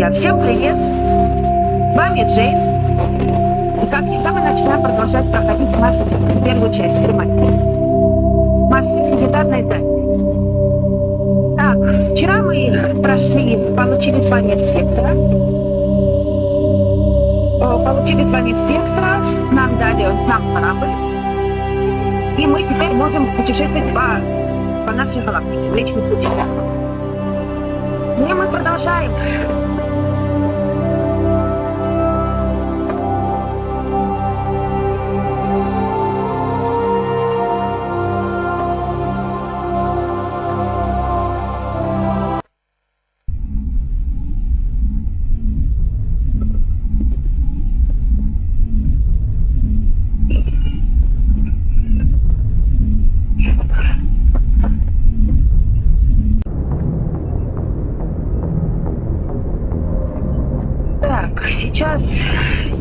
друзья! Всем привет! С вами Джейн. И как всегда мы начинаем продолжать проходить нашу первую часть ремонта. Легендарное здание. Так, вчера мы прошли, получили звание спектра. Нам дали корабль. И мы теперь можем путешествовать по нашей галактике, в личных путях. И мы продолжаем.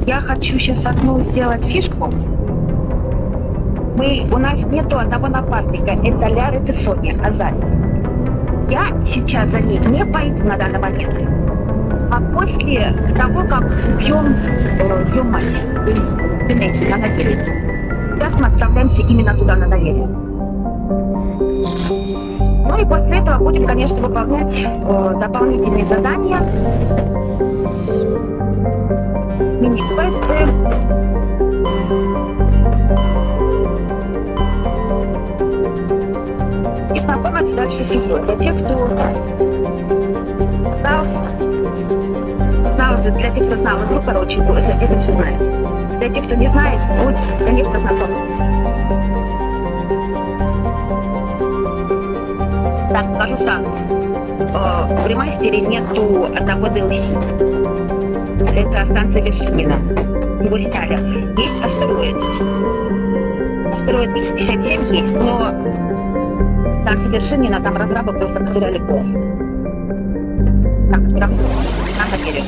Я хочу сейчас одну сделать фишку. У нас нету одного напарника. Это Ляр, это Соня, Азаль. Я сейчас за ней не пойду на данный момент. А после того, как убьем ее мать, то есть Пенеки на доверие, сейчас мы отправляемся именно туда на доверие. Ну и после этого будем, конечно, выполнять дополнительные задания. Мини-квесты. И знакомиться дальше с игрой. Для тех, кто знал игру, короче, это все знает. Для тех, кто не знает, будет, конечно, знакомиться. Так, скажу сам. В ремастере нету одного DLC. Это станция Вершинина. Его сняли. Есть астероид. Астероид X57 есть, но станция Вершинина, там разрабы просто потеряли код. Так, прям на доверие.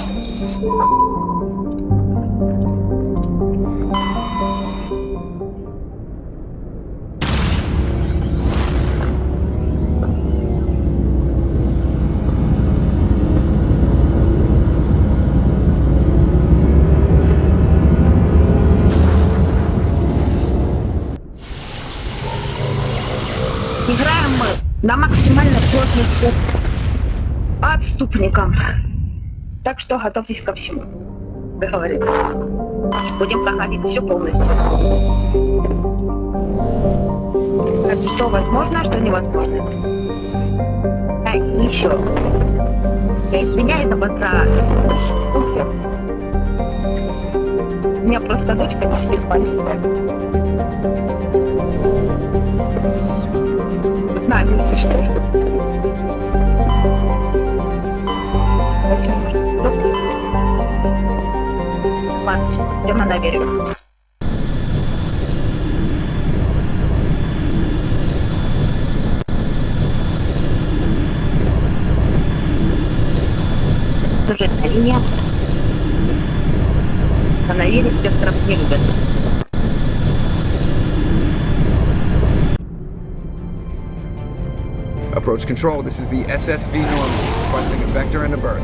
Играем мы на максимальной сложности отступником. Так что готовьтесь ко всему. Как говорится. Будем проходить все полностью. Что возможно, что невозможно. А и еще. Я извиняюсь за утро. У меня просто дочка не спит маленькая. Если что. Ладно, идем на доверие. Сюжетная линия. На доверие спектров не любят. Approach control, this is the SSV Normandy, requesting a vector and a berth.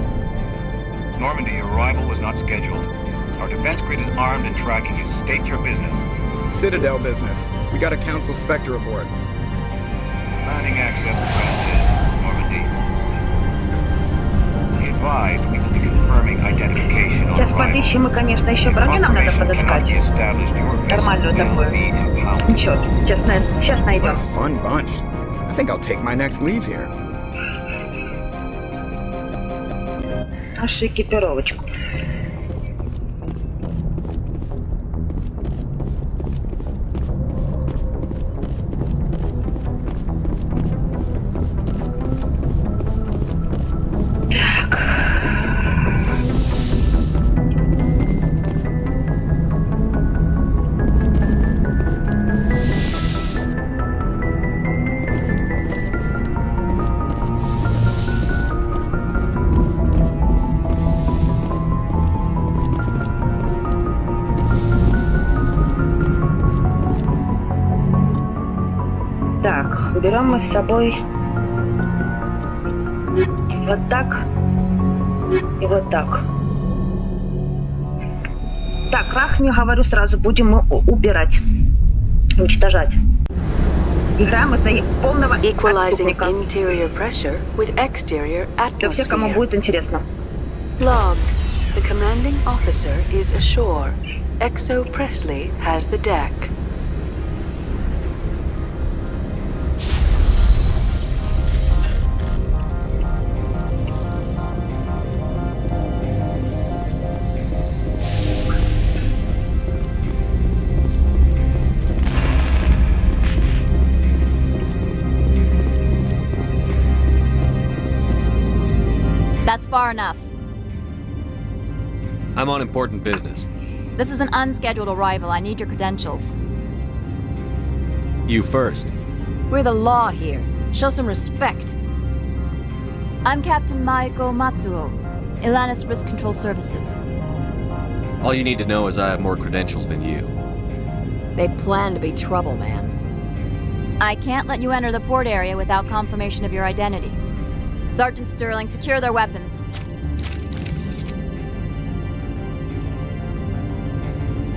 Normandy, your arrival was not scheduled. Our defense grid is armed and tracking you. State your business. Citadel business. We got a Council Spectre aboard. Planning access granted, Normandy. Be advised, we will be confirming identification on Сейчас подыщем мы, конечно, еще броню нам надо подыскать. Нормальную такую. Ничего, сейчас найдем. Fun bunch. I think I'll take my next leave here. Нашу экипировочку. Так. Так, берем мы с собой вот так. И вот так. Так, Рахни, говорю сразу, будем мы убирать, уничтожать. Играем из-за полного отступника. Для всех, кому будет интересно. Logged. The commanding officer is ashore. Exo Presley has the deck. That's far enough. I'm on important business. This is an unscheduled arrival. I need your credentials. You first. We're the law here. Show some respect. I'm Captain Maiko Matsuo, Ilanis Risk Control Services. All you need to know is I have more credentials than you. They plan to be trouble, man. I can't let you enter the port area without confirmation of your identity. Sergeant Sterling, secure their weapons.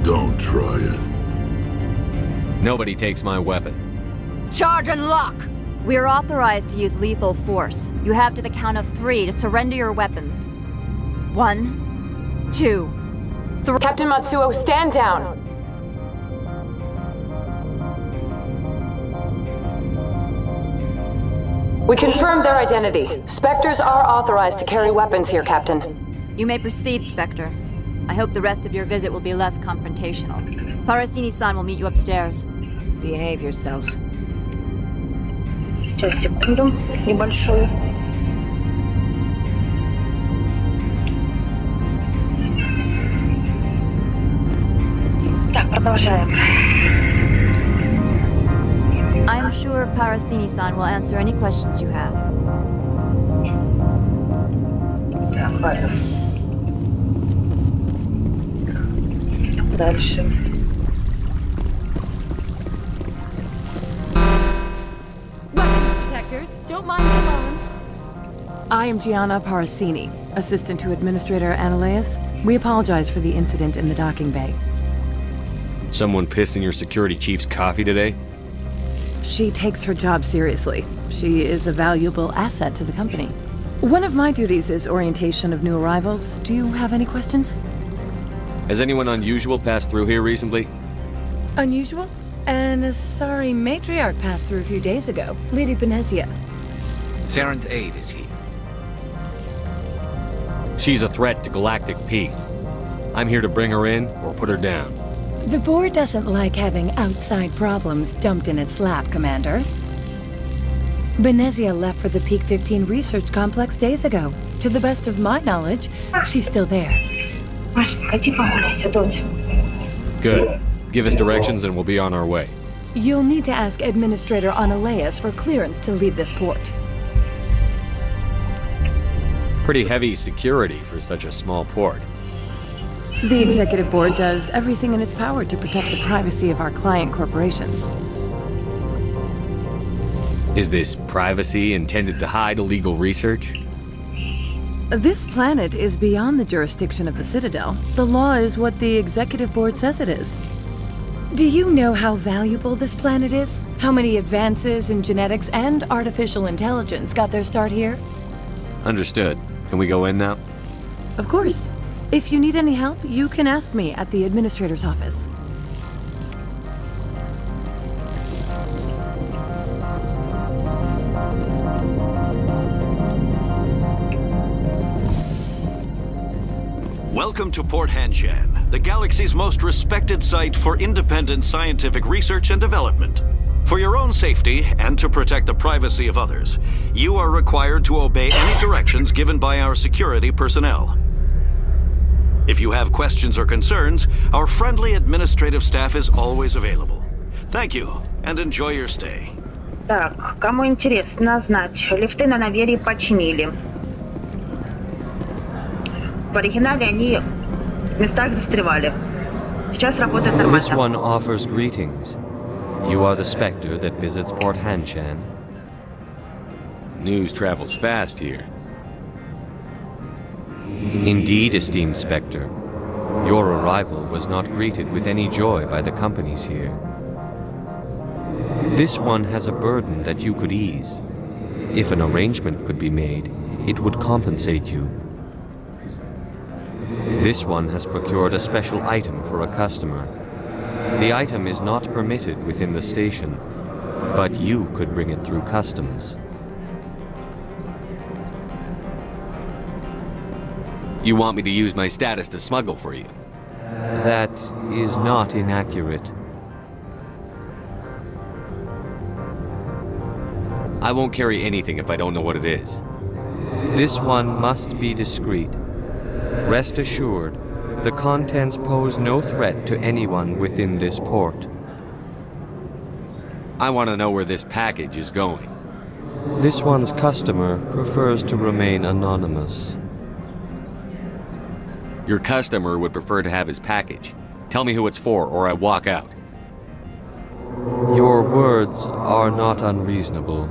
Don't try it. Nobody takes my weapon. Charge and lock! We're authorized to use lethal force. You have to the count of 3 to surrender your weapons. 1, 2, 3. Captain Matsuo, stand down! We confirmed their identity. Spectres are authorized to carry weapons here, Captain. You may proceed, Spectre. I hope the rest of your visit will be less confrontational. Parasini-san will meet you upstairs. Behave yourself. Сейчас, секунду, небольшую. Так, продолжаем. I'm sure Parasini-san will answer any questions you have. Так, ладно. Дальше. Detectors, don't mind the alarms. I am Gianna Parasini, assistant to Administrator Ananias. We apologize for the incident in the docking bay. Someone pissed in your security chief's coffee today? She takes her job seriously. She is a valuable asset to the company. One of my duties is orientation of new arrivals. Do you have any questions? Has anyone unusual passed through here recently? Unusual? And a sorry matriarch passed through a few days ago. Lady Benezia. Zaren's aide is here. She's a threat to galactic peace. I'm here to bring her in or put her down. The board doesn't like having outside problems dumped in its lap, Commander. Benezia left for the Peak 15 research complex days ago. To the best of my knowledge, she's still there. Машенька, иди погуляйся, дочь. Good. Give us directions and we'll be on our way. You'll need to ask Administrator Ananias for clearance to leave this port. Pretty heavy security for such a small port. The Executive Board does everything in its power to protect the privacy of our client corporations. Is this privacy intended to hide illegal research? This planet is beyond the jurisdiction of the Citadel. The law is what the Executive Board says it is. Do you know how valuable this planet is? How many advances in genetics and artificial intelligence got their start here? Understood. Can we go in now? Of course. If you need any help, you can ask me at the Administrator's office. Welcome to Port Hanshan, the galaxy's most respected site for independent scientific research and development. For your own safety and to protect the privacy of others, you are required to obey any directions given by our security personnel. If you have questions or concerns, our friendly administrative staff is always available. Thank you, and enjoy your stay. Так, кому интересно знать, лифты на Наверии починили. В оригинале они в местах застревали. Сейчас работает нормально. This one offers greetings. You are the Spectre that visits Port Hanshan. News travels fast here. Indeed, esteemed Spectre. Your arrival was not greeted with any joy by the companies here. This one has a burden that you could ease. If an arrangement could be made, it would compensate you. This one has procured a special item for a customer. The item is not permitted within the station, but you could bring it through customs. You want me to use my status to smuggle for you? That is not inaccurate. I won't carry anything if I don't know what it is. This one must be discreet. Rest assured, the contents pose no threat to anyone within this port. I want to know where this package is going. This one's customer prefers to remain anonymous. Your customer would prefer to have his package. Tell me who it's for, or I walk out. Your words are not unreasonable.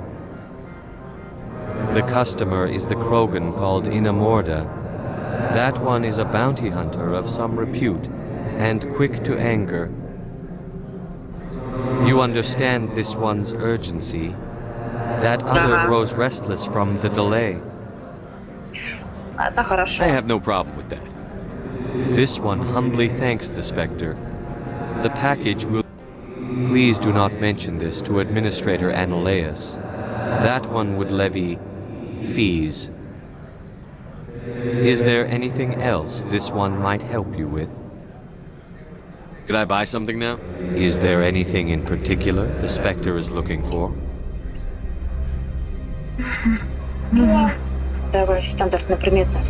The customer is the Krogan called Inamorda. That one is a bounty hunter of some repute, and quick to anger. You understand this one's urgency. That other grows restless from the delay. I have no problem with that. This one humbly thanks the Spectre. The package will... Please do not mention this to Administrator Analeus. That one would levy fees. Is there anything else this one might help you with? Could I buy something now? Is there anything in particular the Spectre is looking for? Давай, стандартная предметность.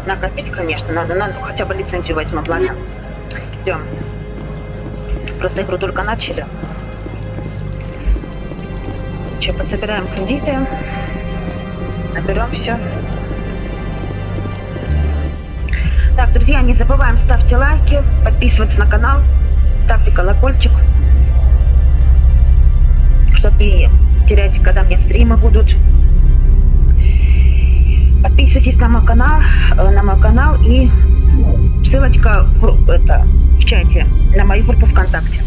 Накопить, конечно, надо хотя бы лицензию возьмем, ладно? Идем. Просто игру только начали. Че, подсобираем кредиты. Наберем все. Так, друзья, не забываем, ставьте лайки, подписываться на канал, ставьте колокольчик, чтобы не терять, когда мне стримы будут. Подписывайтесь на мой канал и ссылочка в чате на мою группу ВКонтакте.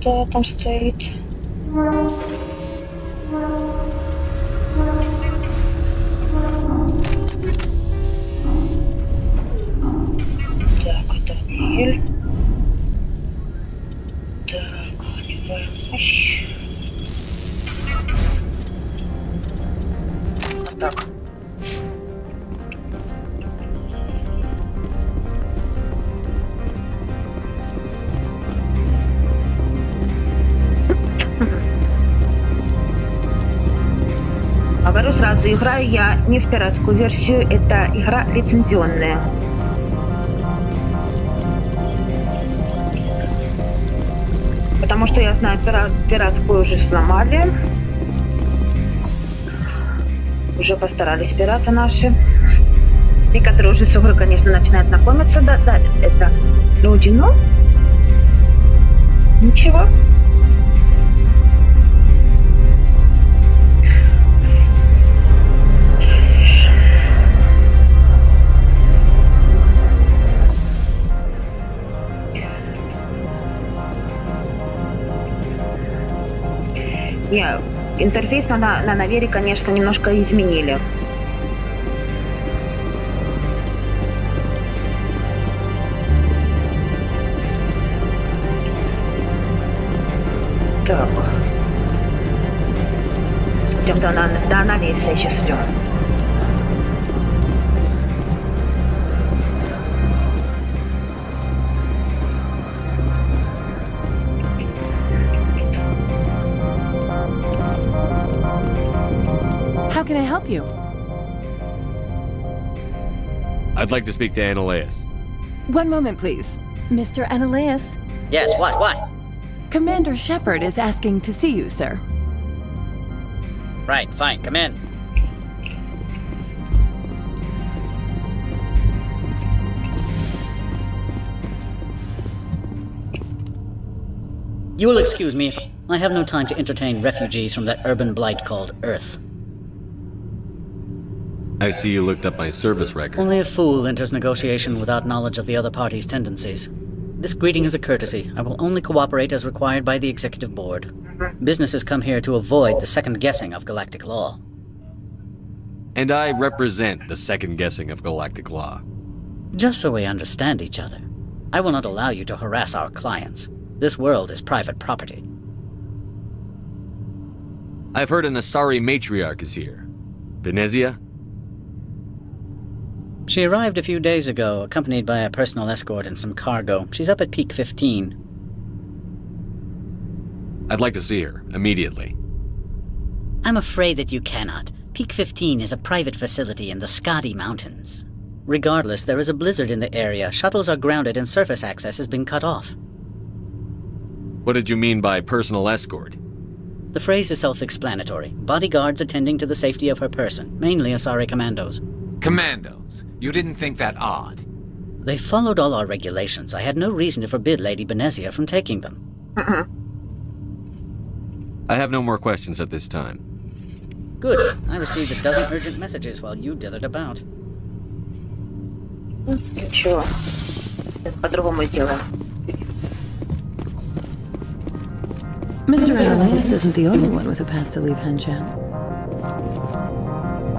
Кто там стоит? Так, Даниэль. Так, одеваем плащ. Вот так. Говорю сразу, играю я не в пиратскую версию, это игра лицензионная. Потому что я знаю, пиратскую уже взломали. уже постарались пираты наши. Некоторые уже с игрой, конечно, начинают знакомиться. Да, это люди, но ничего. Не, интерфейс на навере, конечно, немножко изменили. Так. Идем до анализа, сейчас идем. How can I help you? I'd like to speak to Annaleas. One moment, please. Mr. Annaleas? Yes, what? Commander Shepard is asking to see you, sir. Right, fine, come in. You will excuse me if I have no time to entertain refugees from that urban blight called Earth. I see you looked up my service record. Only a fool enters negotiation without knowledge of the other party's tendencies. This greeting is a courtesy. I will only cooperate as required by the Executive Board. Businesses come here to avoid the second guessing of galactic law. And I represent the second guessing of galactic law. Just so we understand each other, I will not allow you to harass our clients. This world is private property. I've heard an Asari matriarch is here. Venezia? She arrived a few days ago, accompanied by a personal escort and some cargo. She's up at Peak 15. I'd like to see her, immediately. I'm afraid that you cannot. Peak 15 is a private facility in the Skadi Mountains. Regardless, there is a blizzard in the area, shuttles are grounded, and surface access has been cut off. What did you mean by personal escort? The phrase is self-explanatory. Bodyguards attending to the safety of her person, mainly Asari commandos. Commandos? You didn't think that odd? They followed all our regulations. I had no reason to forbid Lady Benezia from taking them. I have no more questions at this time. Good. I received a dozen urgent messages while you dithered about. Ничего. По-другому сделаем. Mr. Annaleas isn't the only one with a pass to leave Hanshan.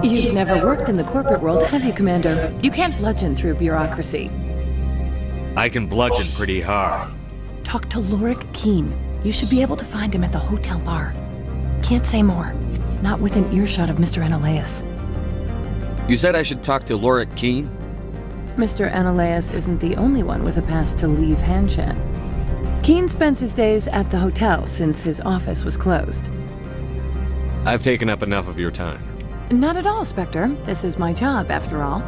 You've never worked in the corporate world, have you, Commander? You can't bludgeon through bureaucracy. I can bludgeon pretty hard. Talk to Lorik Keen. You should be able to find him at the hotel bar. Can't say more. Not within earshot of Mr. Annaleas. You said I should talk to Lorik Keen? Mr. Annaleas isn't the only one with a pass to leave Hanshan. Keen spends his days at the hotel since his office was closed. I've taken up enough of your time. Not at all, Spectre. This is my job, after all.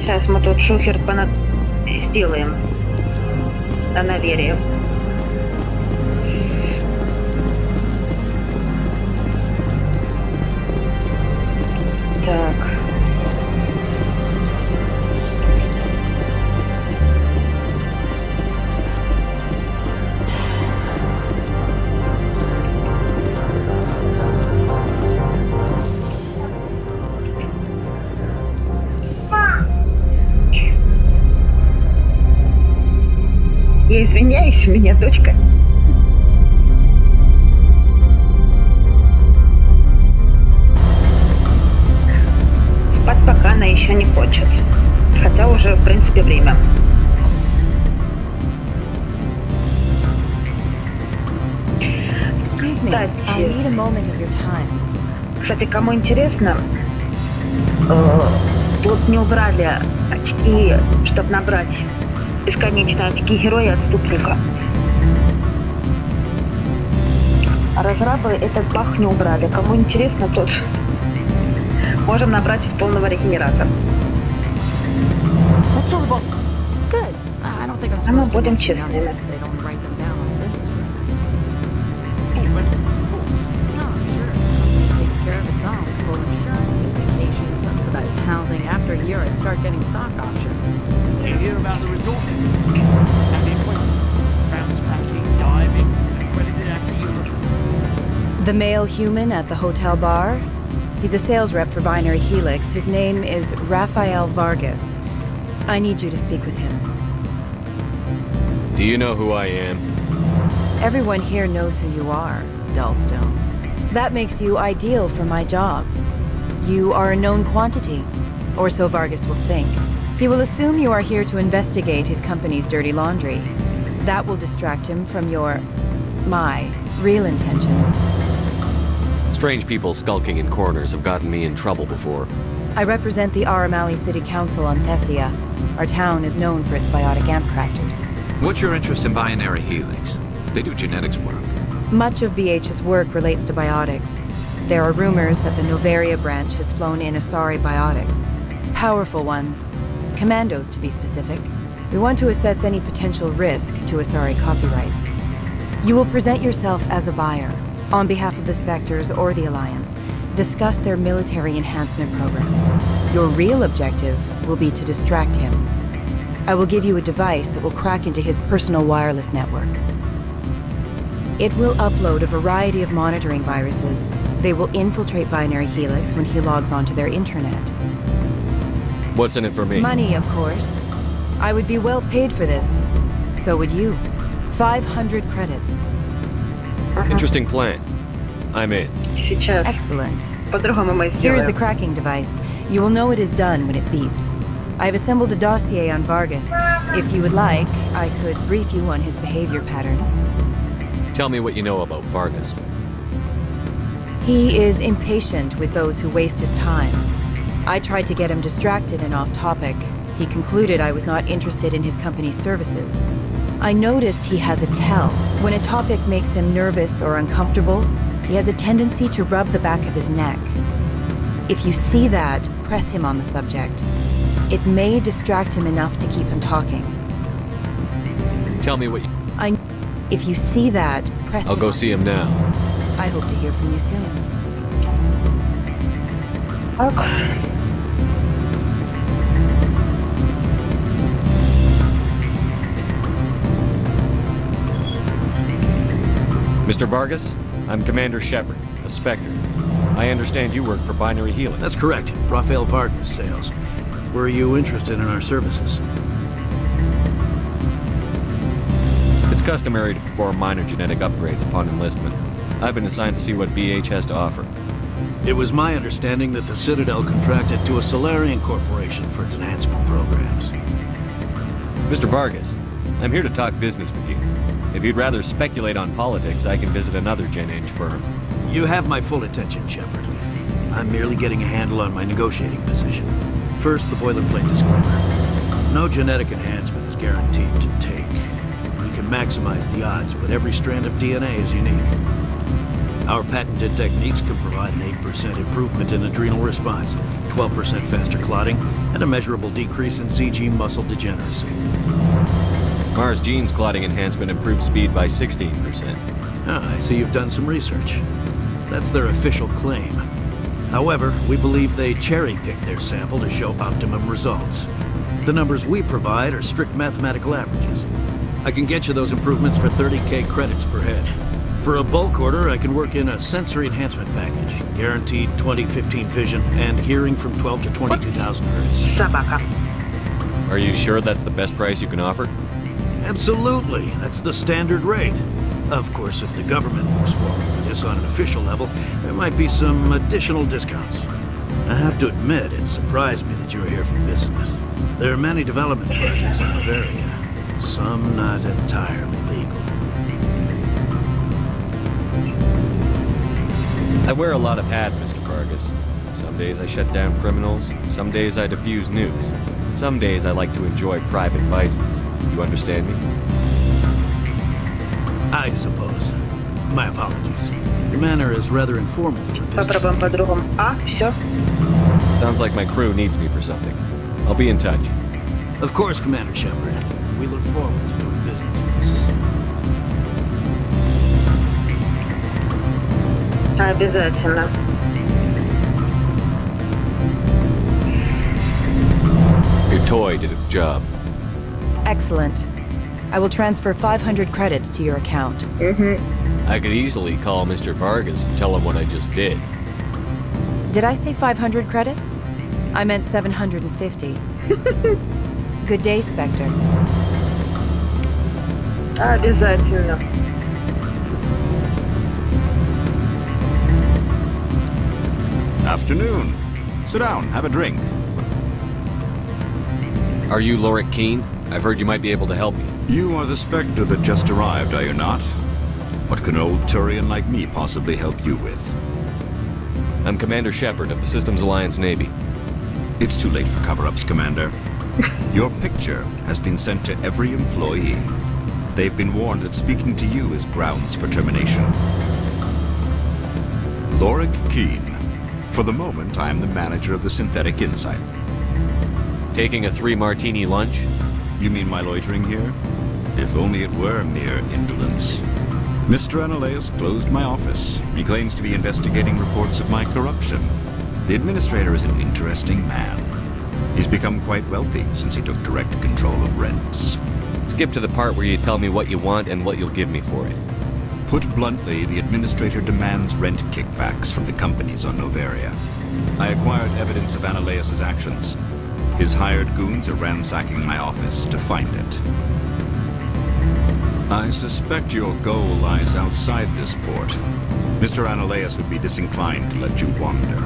Сейчас мы тут шухер сделаем на наверие. Так. Я извиняюсь, у меня дочка. Спать пока она еще не хочет. Хотя уже, в принципе, время. Кстати, кому интересно, тут не убрали очки, чтобы набрать бесконечные очки героя Отступника. А разрабы этот баг не убрали. Кому интересно, тот можем набрать из полного регенератора. think I'm Ну, supposed to будем mention честными. numbers. They'd only write them down on things. Full benefits, of course. No, sure. The company takes care of its own. Full insurance, paid vacation, subsidized housing. After a year, I'd start getting stock options. You hear about the resort? And the appointment. Bounce packing, diving, accredited ASA Europe. The male human at the hotel bar? He's a sales rep for Binary Helix. His name is Rafael Vargas. I need you to speak with him. Do you know who I am? Everyone here knows who you are, Dullstone. That makes you ideal for my job. You are a known quantity, or so Vargas will think. He will assume you are here to investigate his company's dirty laundry. That will distract him from my real intentions. Strange people skulking in corners have gotten me in trouble before. I represent the Aramali City Council on Thessia. Our town is known for its biotic amp crafters. What's your interest in Binary Helix? They do genetics work. Much of BH's work relates to biotics. There are rumors that the Novaria branch has flown in Asari biotics. Powerful ones. Commandos, to be specific. We want to assess any potential risk to Asari copyrights. You will present yourself as a buyer, on behalf of the Spectres or the Alliance. Discuss their military enhancement programs. Your real objective will be to distract him. I will give you a device that will crack into his personal wireless network. It will upload a variety of monitoring viruses. They will infiltrate Binary Helix when he logs onto their intranet. What's in it for me? Money, of course. I would be well paid for this. So would you. 500 credits. Interesting plan. I'm in. Сейчас. Excellent. По-другому мы Here's the сделаем. cracking device. You will know it is done when it beeps. I have assembled a dossier on Vargas. If you would like, I could brief you on his behavior patterns. Tell me what you know about Vargas. He is impatient with those who waste his time. I tried to get him distracted and off topic. He concluded I was not interested in his company's services. I noticed he has a tell. When a topic makes him nervous or uncomfortable, he has a tendency to rub the back of his neck. If you see that, press him on the subject. It may distract him enough to keep him talking. Tell me what you... If you see that, press I'll him go on. see him now. I hope to hear from you soon. Так. Mr. Vargas, I'm Commander Shepard, a Spectre. I understand you work for Binary Helix. That's correct. Rafael Vargas, sales. Were you interested in our services? It's customary to perform minor genetic upgrades upon enlistment. I've been assigned to see what BH has to offer. It was my understanding that the Citadel contracted to a Solarian corporation for its enhancement programs. Mr. Vargas, I'm here to talk business with you. If you'd rather speculate on politics, I can visit another Gen Eng firm. You have my full attention, Shepard. I'm merely getting a handle on my negotiating position. First, the boilerplate disclaimer. No genetic enhancement is guaranteed to take. You can maximize the odds, but every strand of DNA is unique. Our patented techniques can provide an 8% improvement in adrenal response, 12% faster clotting, and a measurable decrease in CG muscle degeneracy. Mars Gene's clotting enhancement improves speed by 16%. Ah, I see you've done some research. That's their official claim. However, we believe they cherry-picked their sample to show optimum results. The numbers we provide are strict mathematical averages. I can get you those improvements for 30k credits per head. For a bulk order, I can work in a sensory enhancement package, guaranteed 20/15 vision and hearing from 12 to 22,000 hertz. Собака. Are you sure that's the best price you can offer? Absolutely, that's the standard rate. Of course, if the government moves forward with this on an official level, there might be some additional discounts. I have to admit, it surprised me that you were here for business. There are many development projects in Bavaria, some not entirely legal. I wear a lot of hats, Mr. Vargas. Some days I shut down criminals, some days I defuse nukes. Some days I like to enjoy private vices. You understand me? I suppose. My apologies. Your manner is rather informal for a business. Попробуем по-другому. А, все. Sounds like my crew needs me for something. I'll be in touch. Of course, Commander Shepard. We look forward to doing business with the city. Обязательно. Your toy did its job. Excellent. I will transfer 500 credits to your account. I could easily call Mr. Vargas and tell him what I just did. Did I say 500 credits? I meant 750. Good day, Spectre. Обязательно. Afternoon. Sit down, have a drink. Are you Lorik Keene? I've heard you might be able to help me. You are the Spectre that just arrived, are you not? What can old Turian like me possibly help you with? I'm Commander Shepard of the Systems Alliance Navy. It's too late for cover-ups, Commander. Your picture has been sent to every employee. They've been warned that speaking to you is grounds for termination. Lorik Keene. For the moment, I am the manager of the Synthetic Insight. Taking a 3-martini lunch? You mean my loitering here? If only it were mere indolence. Mr. Analaeus closed my office. He claims to be investigating reports of my corruption. The administrator is an interesting man. He's become quite wealthy since he took direct control of rents. Skip to the part where you tell me what you want and what you'll give me for it. Put bluntly, the administrator demands rent kickbacks from the companies on Noveria. I acquired evidence of Analaeus' actions. His hired goons are ransacking my office to find it. I suspect your goal lies outside this port. Mr. Analaeus would be disinclined to let you wander.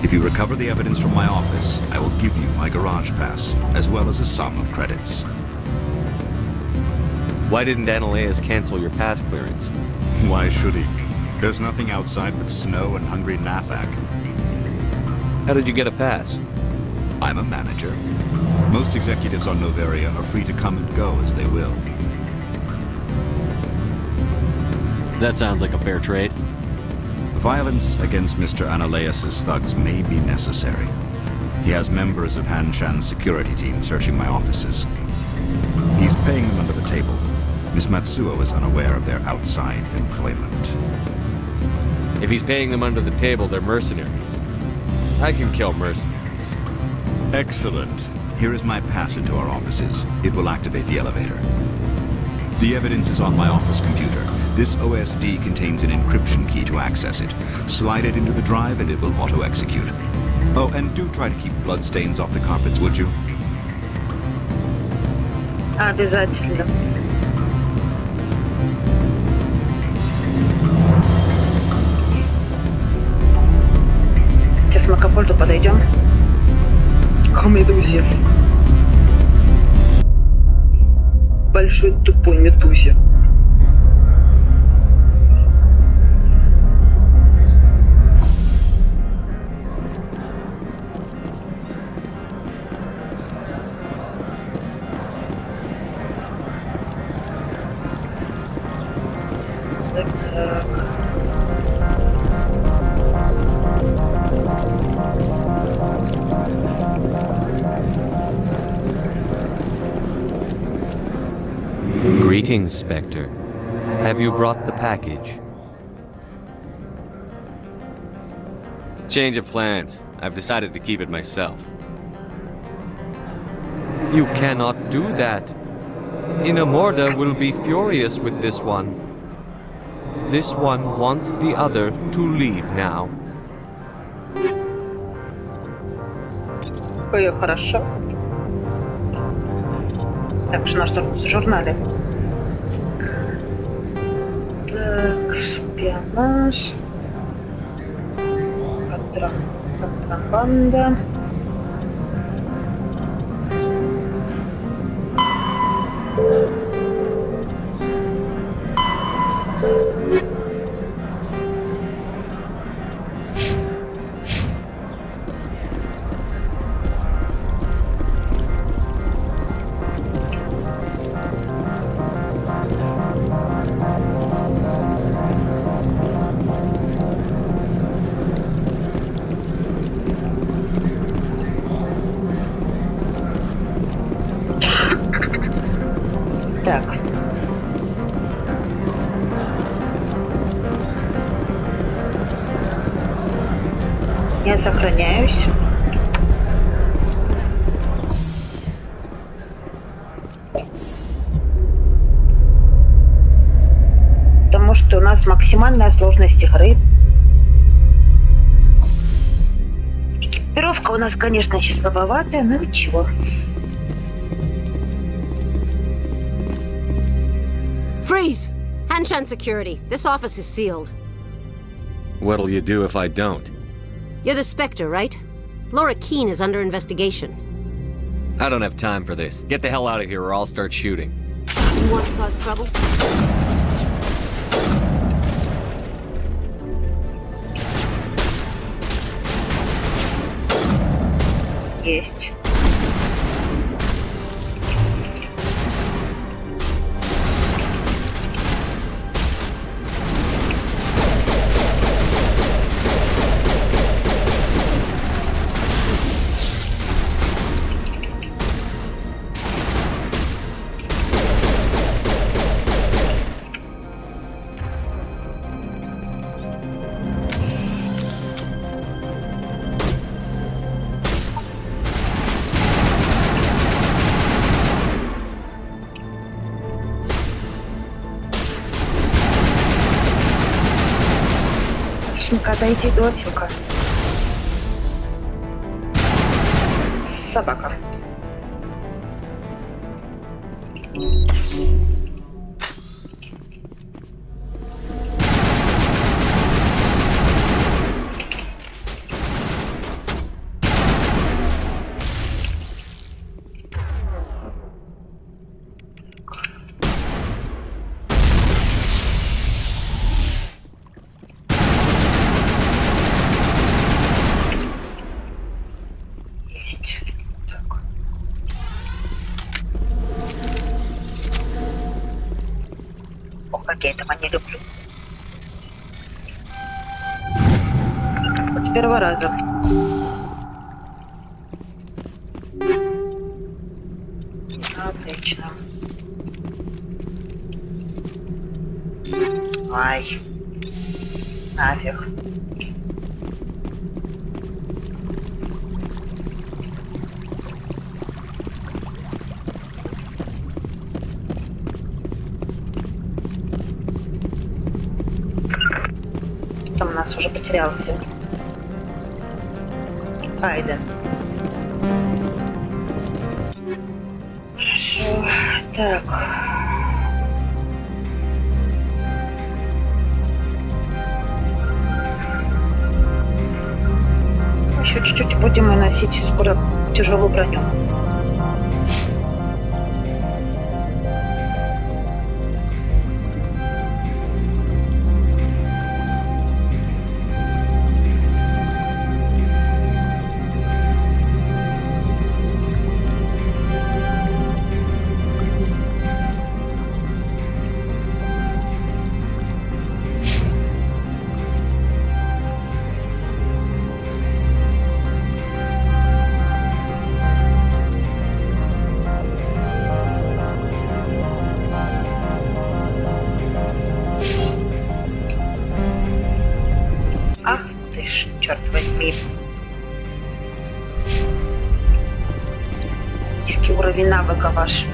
If you recover the evidence from my office, I will give you my garage pass, as well as a sum of credits. Why didn't Analaeus cancel your pass clearance? Why should he? There's nothing outside but snow and hungry Nathak. How did you get a pass? I'm a manager. Most executives on Noveria are free to come and go as they will. That sounds like a fair trade. Violence against Mr. Analaeus' thugs may be necessary. He has members of Hanshan's security team searching my offices. He's paying them under the table. Miss Matsuo is unaware of their outside employment. If he's paying them under the table, they're mercenaries. I can kill mercenaries. Excellent. Here is my pass into our offices. It will activate the elevator. The evidence is on my office computer. This OSD contains an encryption key to access it. Slide it into the drive and it will auto-execute. Oh, and do try to keep bloodstains off the carpets, would you? Обязательно. Сейчас мы к Апольду подойдем. К медузе. Большой тупой медузе. Greetings, Spectre. Have you brought the package? Change of plans. I've decided to keep it myself. You cannot do that. Inamorda will be furious with this one. This one wants the other to leave now. Ой, хорошо. Так, что наш в журнале. Так, шпионаж. Контрабанда. Так. Я сохраняюсь. Потому что у нас максимальная сложность игры. Экипировка у нас, конечно, слабоватая, но ничего. Freeze! Hanshan security. This office is sealed. What'll you do if I don't? You're the Spectre, right? Laura Keene is under investigation. I don't have time for this. Get the hell out of here or I'll start shooting. You want to cause trouble? Есть. Доченька, отойди, доченька. Собака. Как я этого не люблю. Вот с первого раза. Отлично. Ай. Нафиг. Там у нас уже потерялся. Айден. Хорошо. Так. Еще чуть-чуть будем и носить скоро тяжелую броню. Черт возьми. Низкий уровень навыка ваш.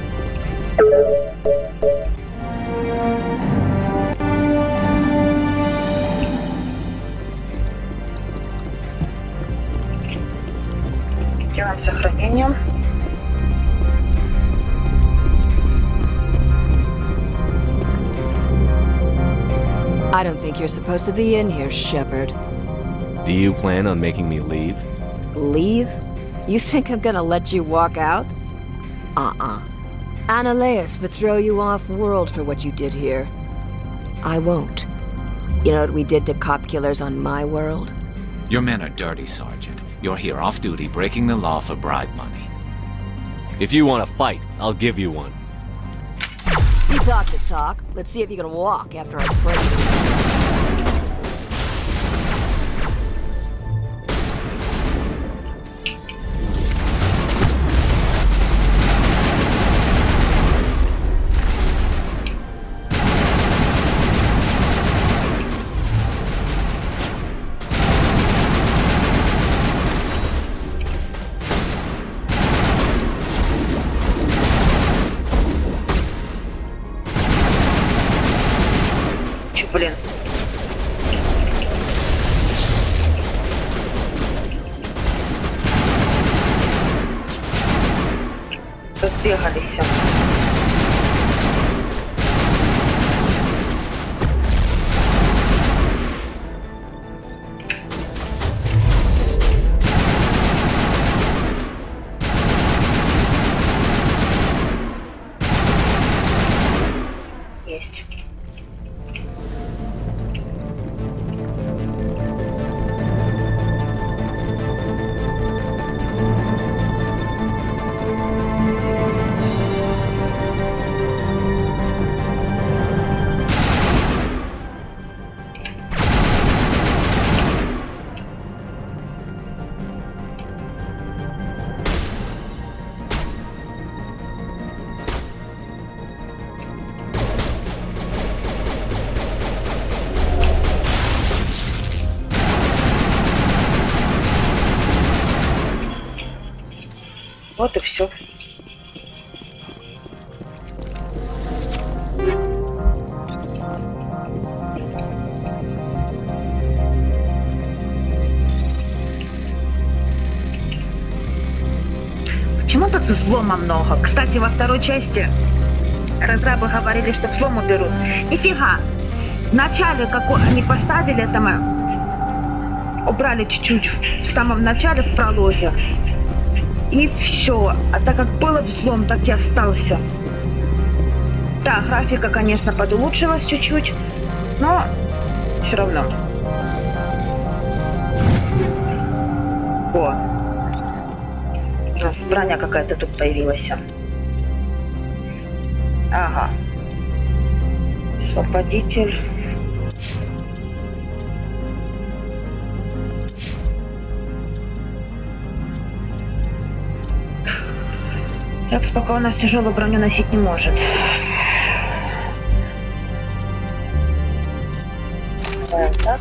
Делаем сохранение. I don't think you're supposed to be in here, Shepard. Do you plan on making me leave? Leave? You think I'm gonna let you walk out? Annaleus would throw you off-world for what you did here. I won't. You know what we did to cop killers on my world? Your men are dirty, Sergeant. You're here off-duty, breaking the law for bribe money. If you want to fight, I'll give you one. You talk the talk. Let's see if you can walk after I break you. блин. Разбегались. Есть. Вот и все. Почему так взлома много? Кстати, во второй части разрабы говорили, что взлом уберут. Нифига! В начале, как они поставили там, убрали чуть-чуть в самом начале, в прологе. И все. А так как было взлом, так и остался. Да, графика, конечно, подулучшилась чуть-чуть, но все равно. О, у нас броня какая-то тут появилась. Ага. Освободитель. Экс пока у нас тяжелую броню носить не может. Вот так.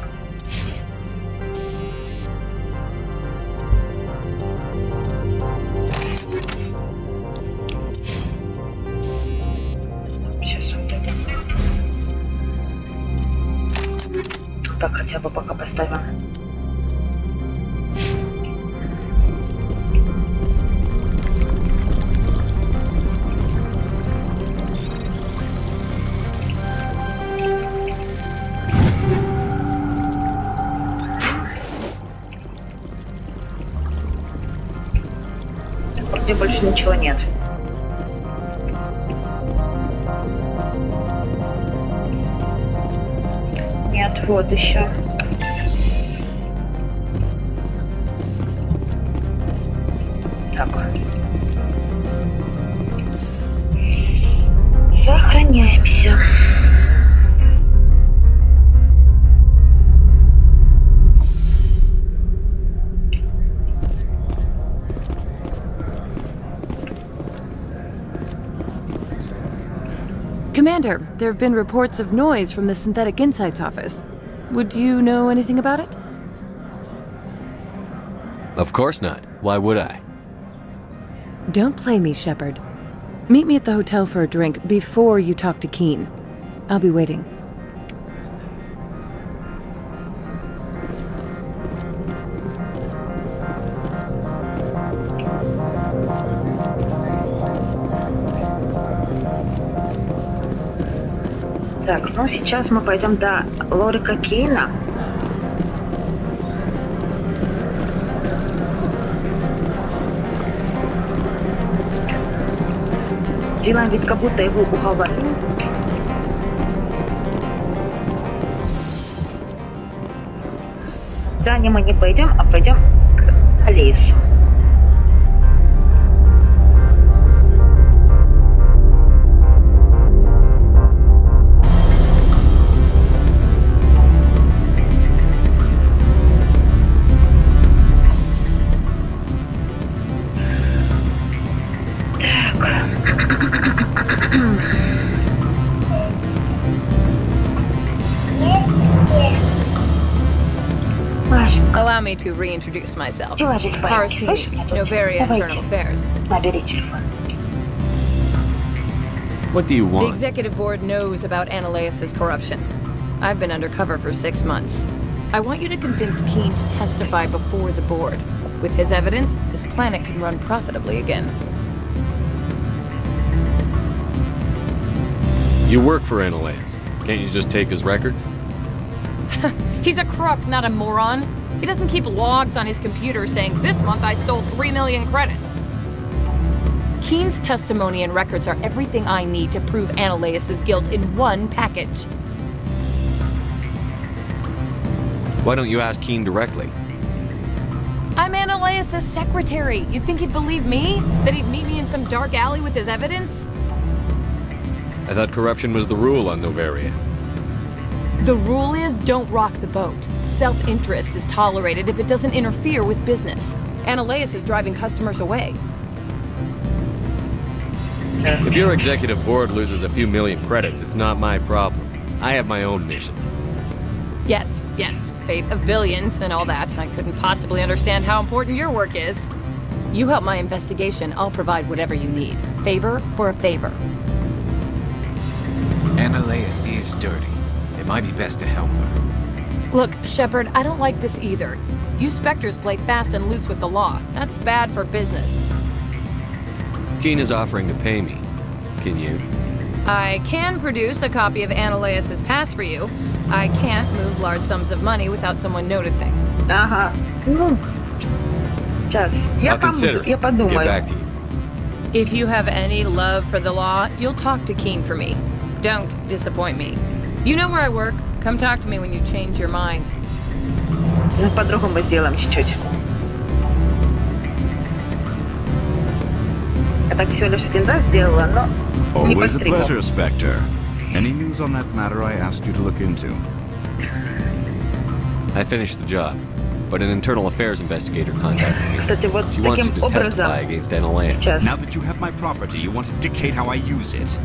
Сейчас вот это. Так хотя бы пока поставим. Вроде больше ничего нет. Нет, вот еще. Так. Сохраняемся. Commander, there have been reports of noise from the Synthetic Insights office. Would you know anything about it? Of course not. Why would I? Don't play me, Shepard. Meet me at the hotel for a drink before you talk to Keen. I'll be waiting. Так, ну сейчас мы пойдем до Лорика Кейна. Делаем вид, как будто его уговорим. Да, не мы не пойдем, а пойдем к лесу. Allow me to reintroduce myself. Parsi, Novaria Internal Affairs. What do you The want? executive board knows about Annaleis's corruption. I've been undercover for 6 months. I want you to convince Keen to testify before the board. With his evidence, this planet can run profitably again. You work for Annalise. Can't you just take his records? He's a crook, not a moron. He doesn't keep logs on his computer saying, this month I stole 3 million credits. Keen's testimony and records are everything I need to prove Annalais's guilt in one package. Why don't you ask Keen directly? I'm Annalais's secretary. You'd think he'd believe me? That he'd meet me in some dark alley with his evidence? I thought corruption was the rule on Novaria. The rule is, don't rock the boat. Self-interest is tolerated if it doesn't interfere with business. Annalise is driving customers away. If your executive board loses a few million credits, it's not my problem. I have my own mission. Yes, fate of billions and all that. I couldn't possibly understand how important your work is. You help my investigation, I'll provide whatever you need. Favor for a favor. Annalise is dirty. It might be best to help her. Look, Shepard, I don't like this either. You Spectres play fast and loose with the law. That's bad for business. Keen is offering to pay me. Can you? I can produce a copy of Annalais's pass for you. I can't move large sums of money without someone noticing. Ага. Ну, сейчас. Я подумаю. Get back to you. If you have any love for the law, you'll talk to Keen for me. Don't disappoint me. You know where I work. Come talk to me when you change your mind. Ну, по-другому сделаем чуть-чуть. Я так всего лишь один раз сделала, но не по Always a стриму. pleasure, Spectre. Any news on that matter I asked you to look into? I finished the job, but an internal affairs investigator contacted me. Кстати, вот She wants you таким to образом testify against Annalise. сейчас. Now that you have my property, you want to dictate how I use it.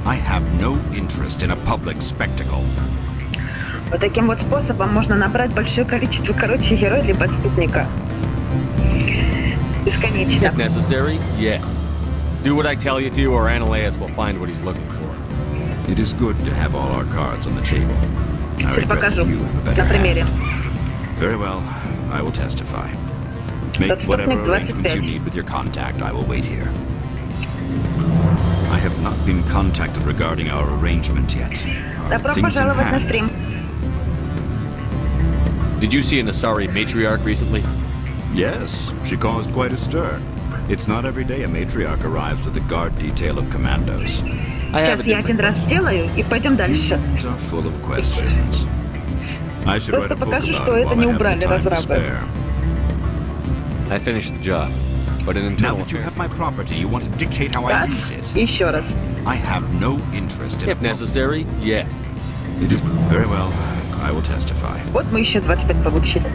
I have no interest in a public spectacle. Вот таким вот способом можно набрать большое количество, героя либо отступника. Бесконечно. If necessary, yes. Do what I tell you to, or Annalise will find what he's looking for. It is good to have all our cards on the table. I Сейчас regret покажу that you have a better на примере. hand. Very well, I will testify. Make whatever arrangements you need with your contact. I will wait here. I have not been contacted regarding our arrangement yet. Добро Things in пожаловать на hand? стрим. Did you see an Asari matriarch recently? Yes, she caused quite a stir. It's not every day a matriarch arrives with a guard detail of commandos. Сейчас я один раз сделаю и пойдем дальше. Humans are full of questions. I should write Просто a book покажу, about что it это while не I have убрали the time to разрабы. spare. I finished the job, but an Now internal that you affairs... have my property, you want to dictate how I Раз, use it. еще раз. I have no interest in If necessary, yes. It is very well. I will testify. Вот мы еще 25 получили.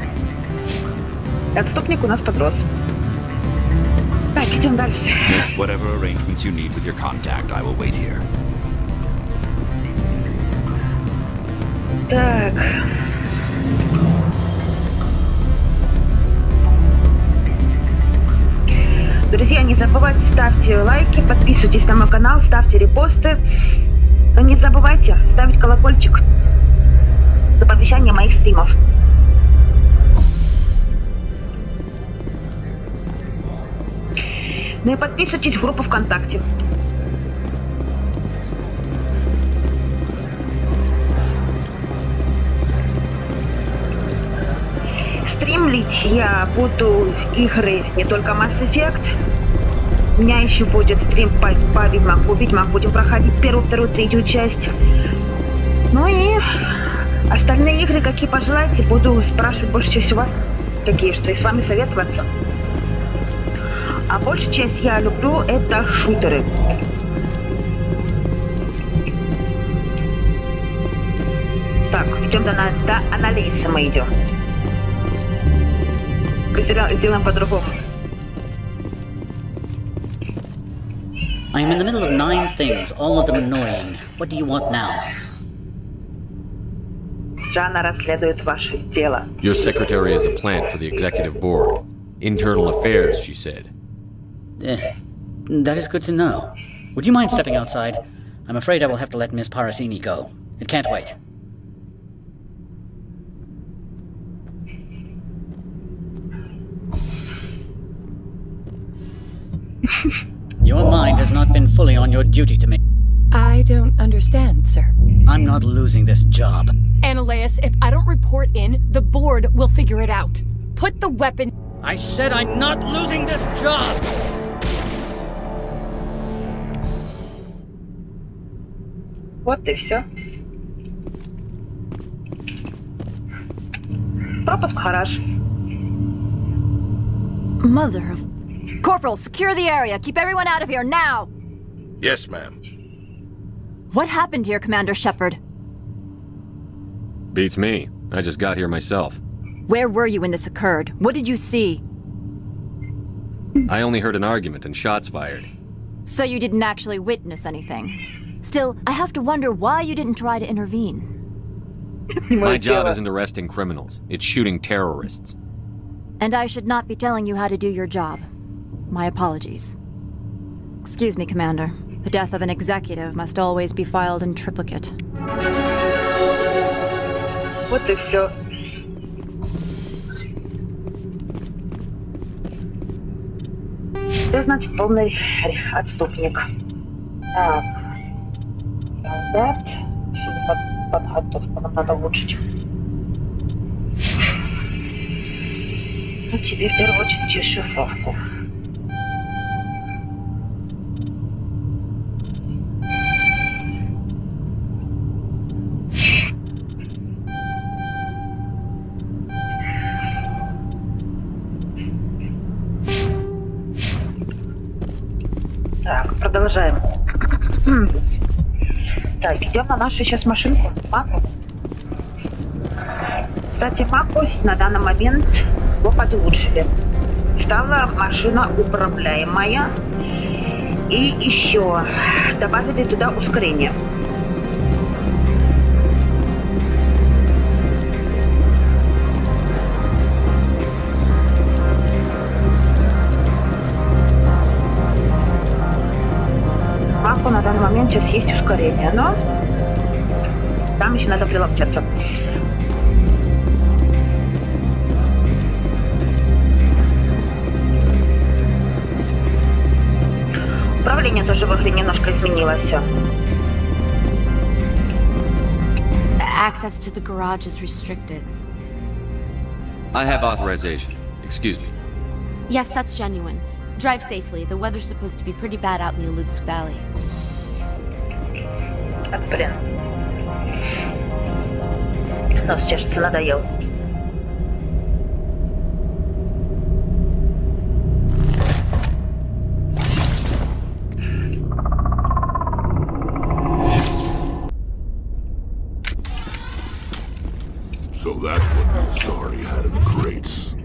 Отступник у нас подрос. Так, идем дальше. Make whatever arrangements you need with your contact. I will wait here. Так. Друзья, не забывайте, ставьте лайки, подписывайтесь на мой канал, ставьте репосты. Не забывайте ставить колокольчик за оповещание моих стримов. Ну и подписывайтесь в группу ВКонтакте. Стримлить я буду игры не только Mass Effect. У меня еще будет стрим по Ведьмаку. Ведьмак будем проходить первую, вторую, третью часть. Ну и остальные игры, какие пожелаете, буду спрашивать больше всего вас, какие, что и с вами советоваться. А большую часть я люблю это шутеры. Так, идем до Annalise мы идем. Сделаем по-другому. I am in the middle of 9 things, all of them annoying. What do you want now? Жанна расследует ваше дело. Your secretary is a plant for the executive board. Internal affairs, she said. That is good to know. Would you mind stepping outside? I'm afraid I will have to let Miss Parasini go. It can't wait. Your mind has not been fully on your duty to me. I don't understand, sir. I'm not losing this job. Annaleus, if I don't report in, the board will figure it out. Put the weapon... I said I'm not losing this job! Вот и все. Пропуск хорош. Mother of... Corporal, secure the area. Keep everyone out of here now! Yes, ma'am. What happened here, Commander Shepard? Beats me. I just got here myself. Where were you when this occurred? What did you see? I only heard an argument and shots fired. So you didn't actually witness anything. Still, I have to wonder why you didn't try to intervene. My job isn't arresting criminals. It's shooting terrorists. And I should not be telling you how to do your job. My apologies. Excuse me, Commander. The death of an executive must always be filed in triplicate. Вот и все. Что значит полный отступник? Так. Солдат. Подготовка. Нам надо улучшить. Ну, тебе в первую очередь шифровку. Так, продолжаем. Так, идем на нашу сейчас машинку, Маку. Кстати, Маку на данный момент его подулучшили. Стала машина управляемая. И еще добавили туда ускорение. На данный момент сейчас есть ускорение, но там еще надо приловчаться. Управление тоже в игре немножко изменилось. Access to the garage is restricted. I have authorization. Excuse me. Yes, that's genuine. Drive safely. The weather's supposed to be pretty bad out in the Alutsk Valley. Блин. Нос чешется, надоел. So that's what the Asari had in the crates.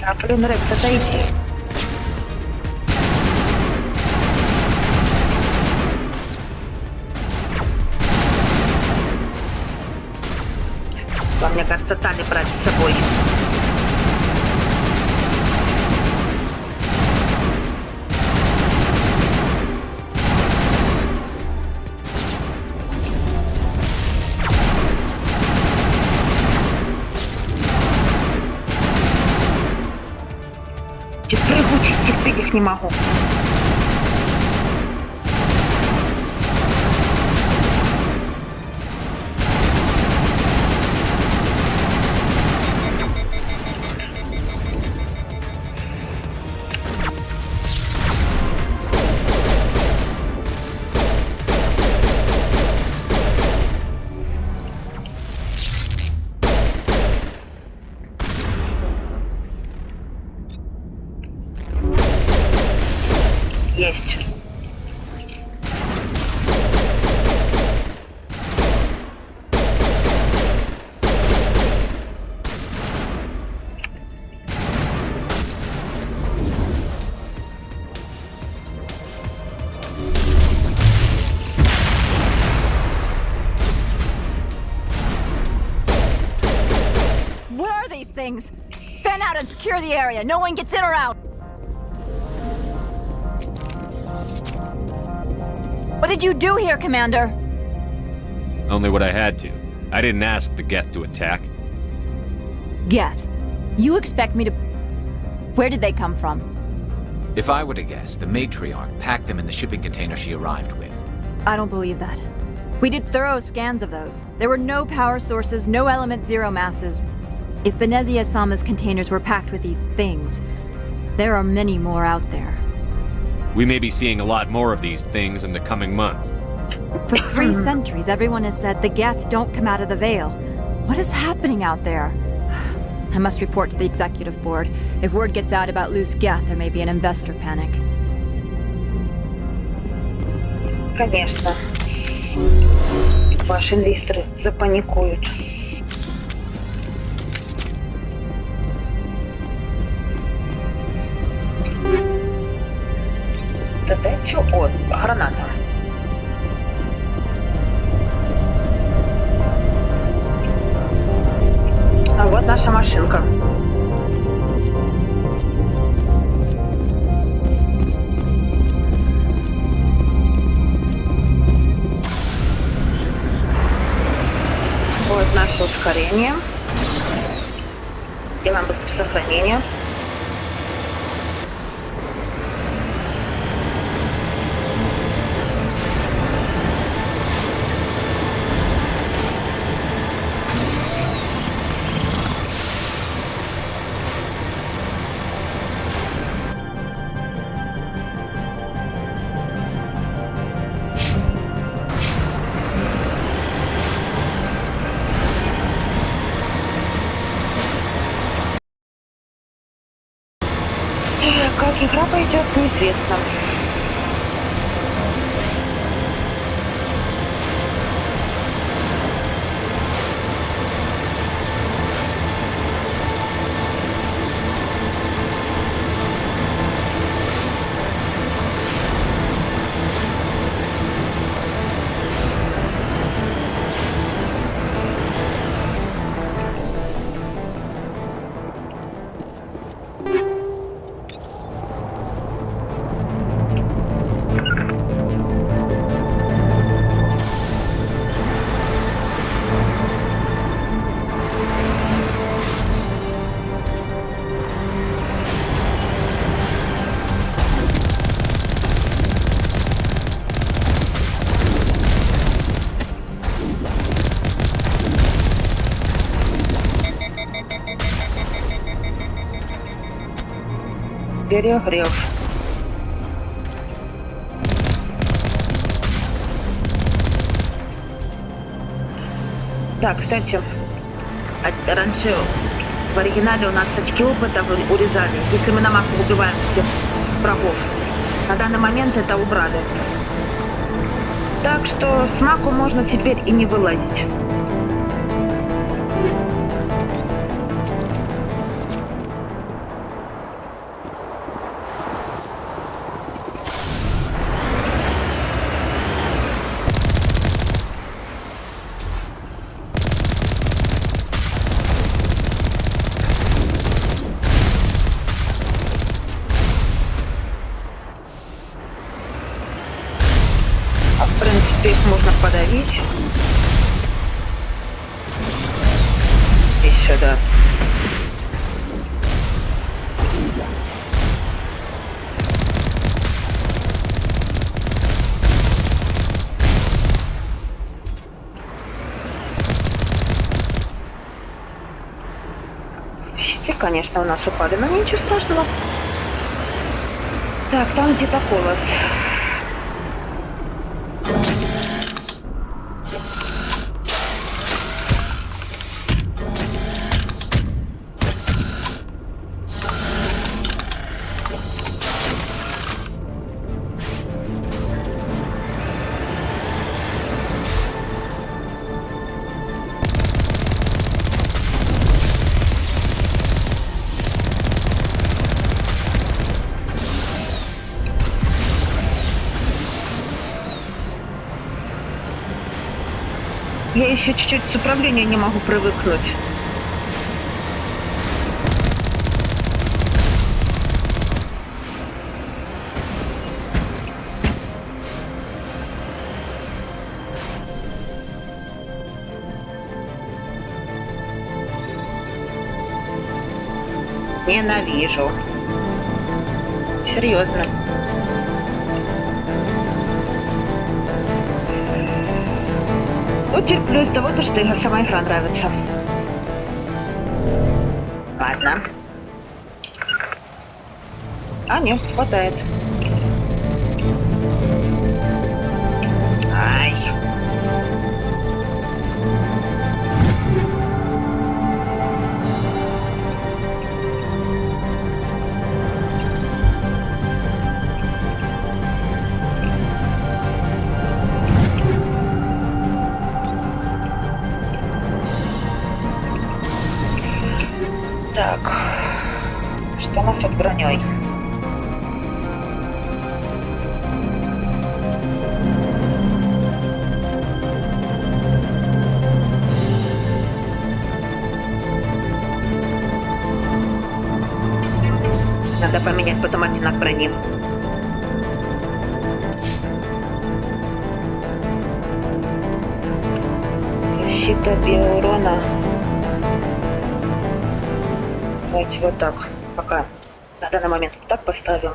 А, блин, Рекс, отойди. Мне кажется, Тали брать с собой. Терпеть их не могу. things! Fan out and secure the area. No one gets in or out. What did you do here, Commander? Only what I had to. I didn't ask the Geth to attack. Geth, you expect me to... Where did they come from? If I were to guess, the matriarch packed them in the shipping container she arrived with. I don't believe that. We did thorough scans of those. There were no power sources, no element zero masses. If Benezia-sama's containers were packed with these things, there are many more out there. We may be seeing a lot more of these things in the coming months. For 3 centuries, everyone has said the Geth don't come out of the Veil. What is happening out there? I must report to the executive board. If word gets out about loose Geth, there may be an investor panic. Конечно. Ваши инвесторы запаникуют. Да дайте... О, граната. А вот наша машинка. Вот наше ускорение. Делаем быстрое сохранение. Как игра пойдет, неизвестно. Перегрев. Так, кстати, раньше в оригинале у нас очки опыта урезали, если мы на маку убиваем всех врагов. На данный момент это убрали. Так что с маку можно теперь и не вылазить. Их можно подавить. И сюда. Щеки, конечно, у нас упали, но ничего страшного. Так, там где-то колос. Я еще чуть-чуть с управления не могу привыкнуть. Ненавижу. Серьезно. Вот терплю из того, что сама игра нравится. Ладно. А, нет, хватает. Ай. Так, что у нас тут броней? Надо поменять потом оттенок брони. Защита биоурона. Давайте вот так. Пока на данный момент вот так поставим.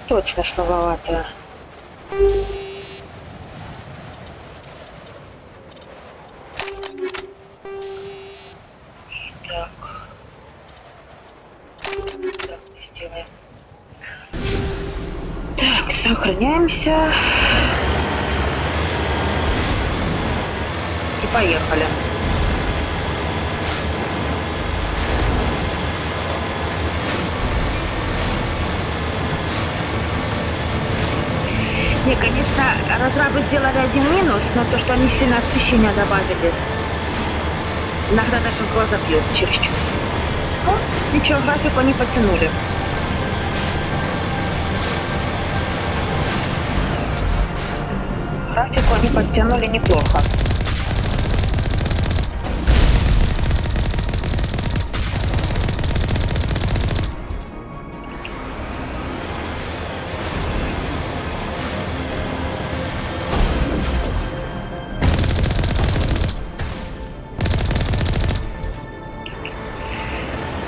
Точно слабовато. Сделаем. Так, сохраняемся. И поехали. Не, конечно, разрабы сделали один минус, но то, что они сильно освещения добавили. Иногда даже в глаза бьет чересчур. Ну, ничего, графику не потянули. Графику они подтянули неплохо.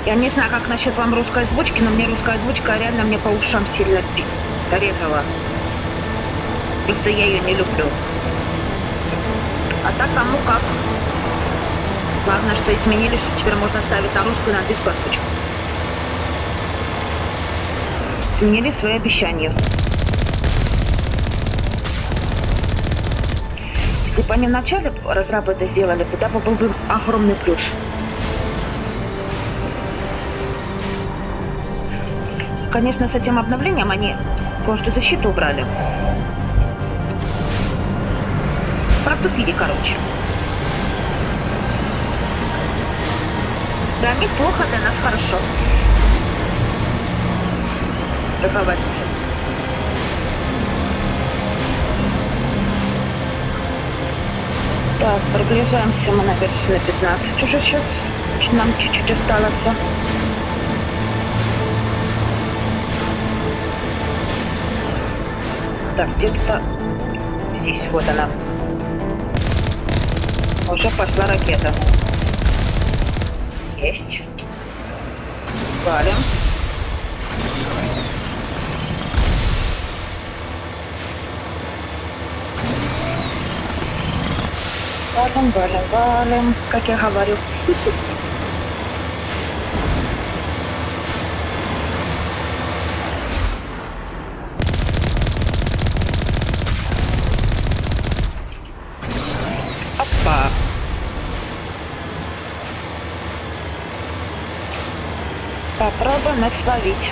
Я не знаю, как насчет вам русской озвучки, но мне русская озвучка реально мне по ушам сильно резала. Просто я ее не люблю. А так кому как. Главное, что изменили, что теперь можно ставить на русскую и на английскую озвучку. Изменили свои обещания. Если бы они вначале разрабы это сделали, тогда бы был бы огромный плюс. Конечно, с этим обновлением они кое-что защиту убрали. Протупили, короче. Для них плохо, для нас хорошо. Как говорится. Так, приближаемся мы на вершину 15 уже сейчас. Нам чуть-чуть осталось. Так, где-то здесь, вот она. Уже пошла ракета. Есть. Валим. Валим, как я говорю. Опа. Попробуем их словить.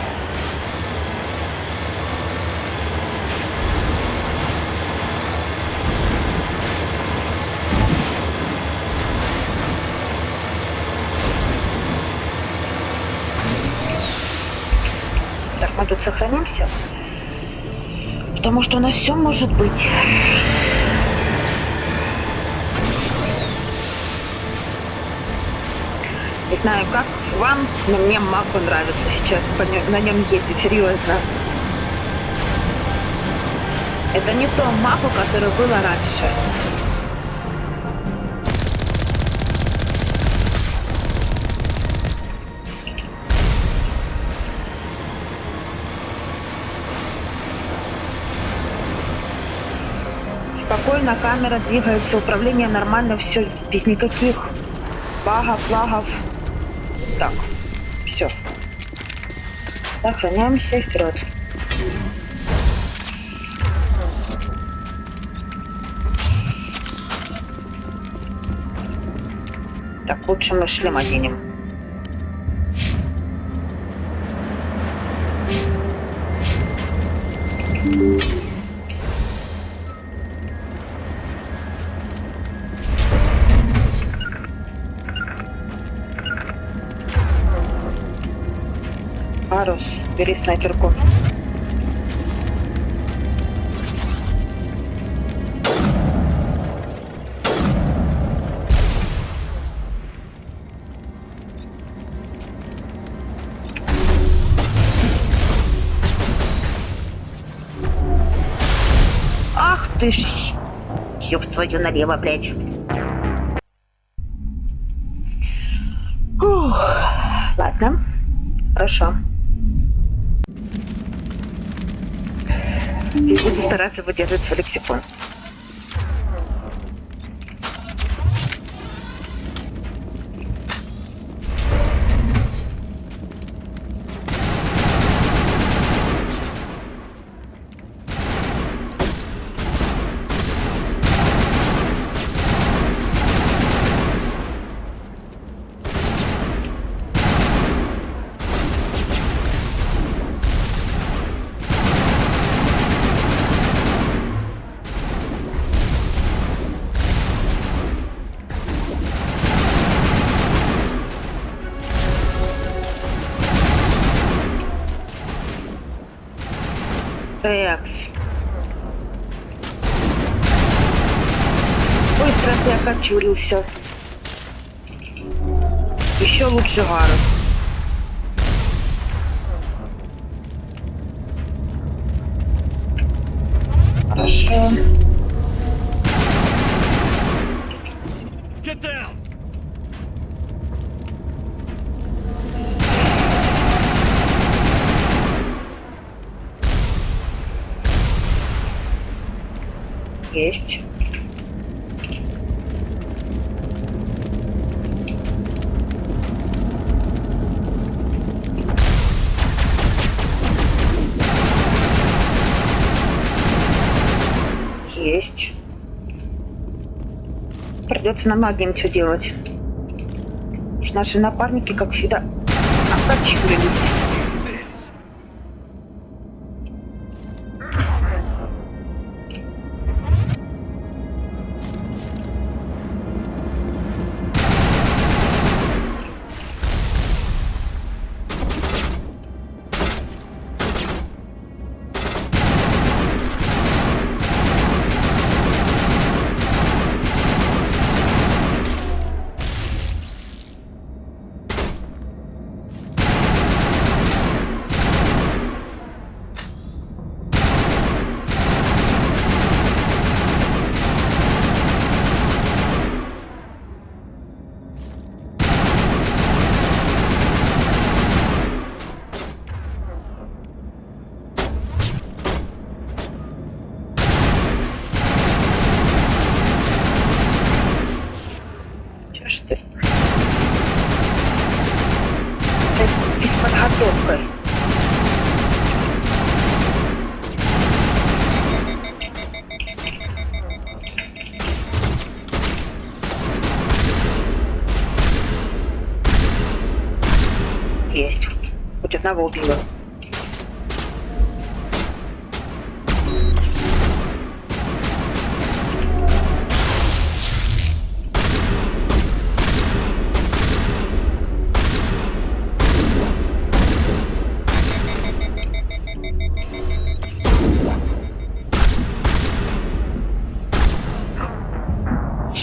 Так, мы тут сохранимся, потому что у нас все может быть. знаю, как вам, но мне Маку нравится сейчас на нем ездить, серьезно. Это не то Маку, которое было раньше. Спокойно камера двигается, управление нормально, все без никаких багов, лагов. Так, все. Сохраняемся и вперед. Так, лучше мы шлем оденем. Парус, бери снайперку. Ах ты ж, ёб твою налево, блядь. Фух, ладно, хорошо. И буду стараться выдерживать свой лексикон. Экс. Быстро ты окочурился. Еще лучше Гарус. Хорошо. Get down. Есть. Есть. Придется нам одним все делать. Уж наши напарники, как всегда, окочурились. Подготовкой. Есть. Хоть одного убила.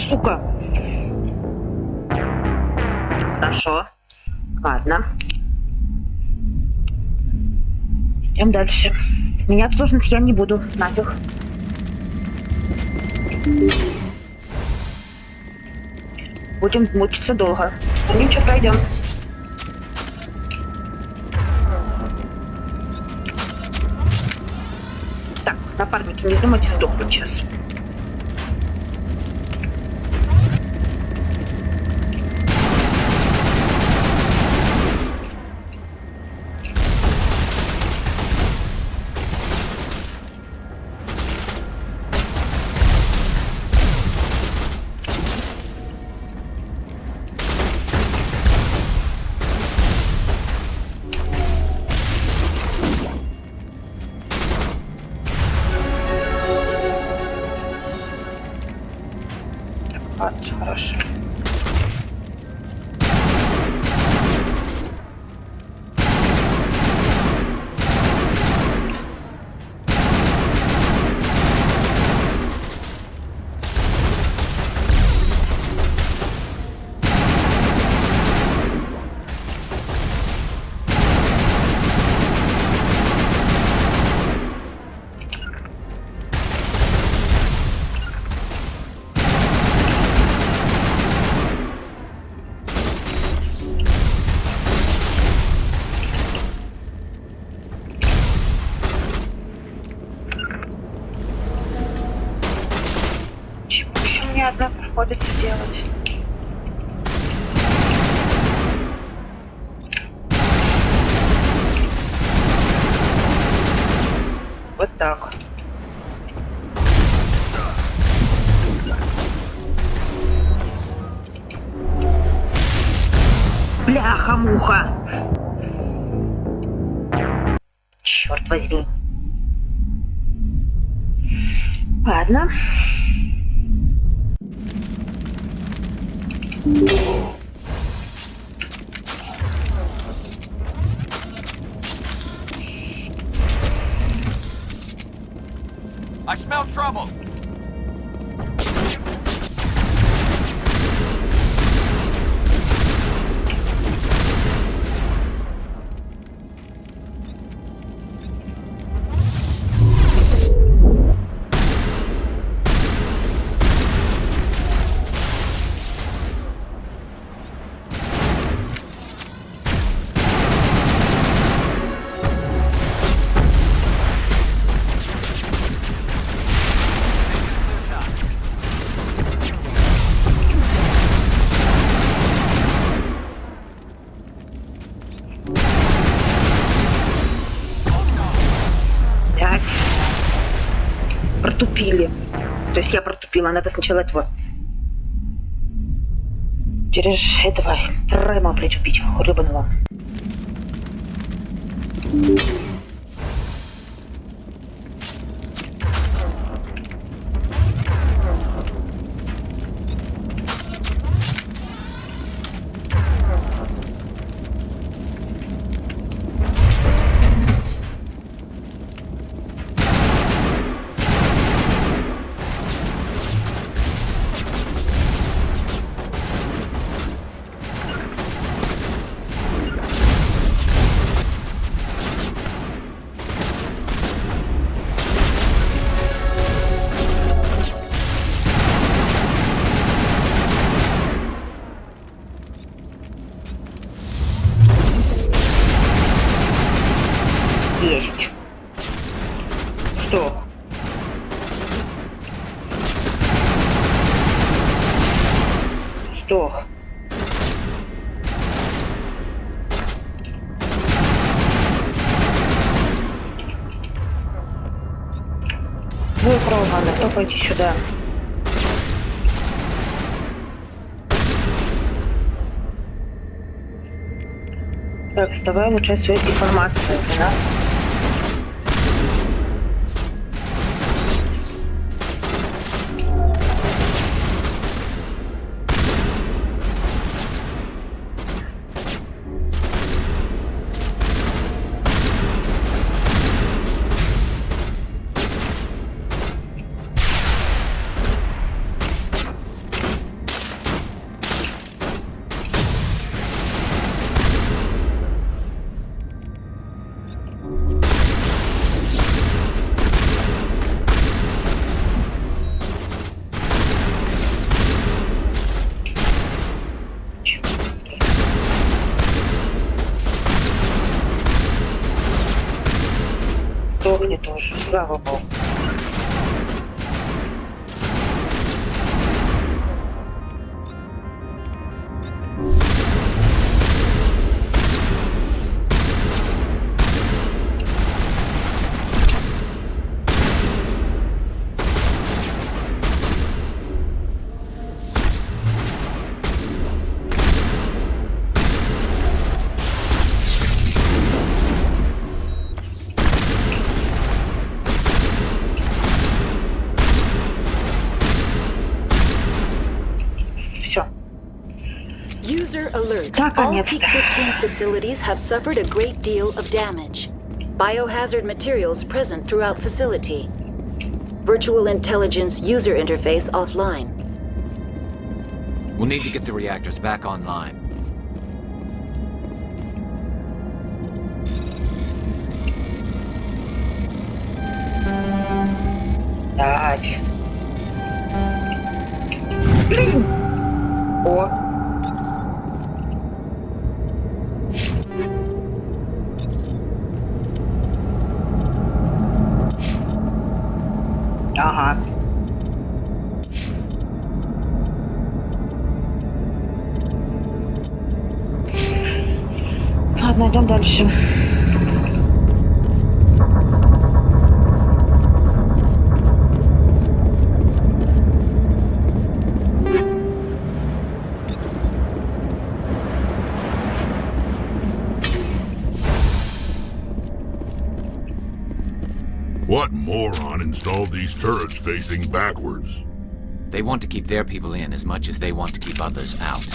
Сука. Хорошо. Ладно. Идем дальше. Менять сложность я не буду. Нафиг. Будем мучиться долго. Ну ничего, пройдем. Так, напарники, не думайте сдохнуть сейчас. Хорошо. Одна приходится делать. Вот так. Бляха-муха. Черт возьми. Ладно. I smell trouble. Протупили. То есть я протупила, надо сначала этого. Через этого прямо притупить, рыбаного. Есть. Что? Что? Вы пробовали, топайте сюда. Так, вставай, улучшай свою информацию, да? Слава богу. User alert. All Наконец-то. Peak 15 facilities have suffered a great deal of damage. Biohazard materials present throughout facility. Virtual intelligence user interface offline. We'll need to get the reactors back online. Дать. Блин. О. Ага. Ладно, идем дальше. What moron installed these turrets facing backwards? They want to keep their people in as much as they want to keep others out.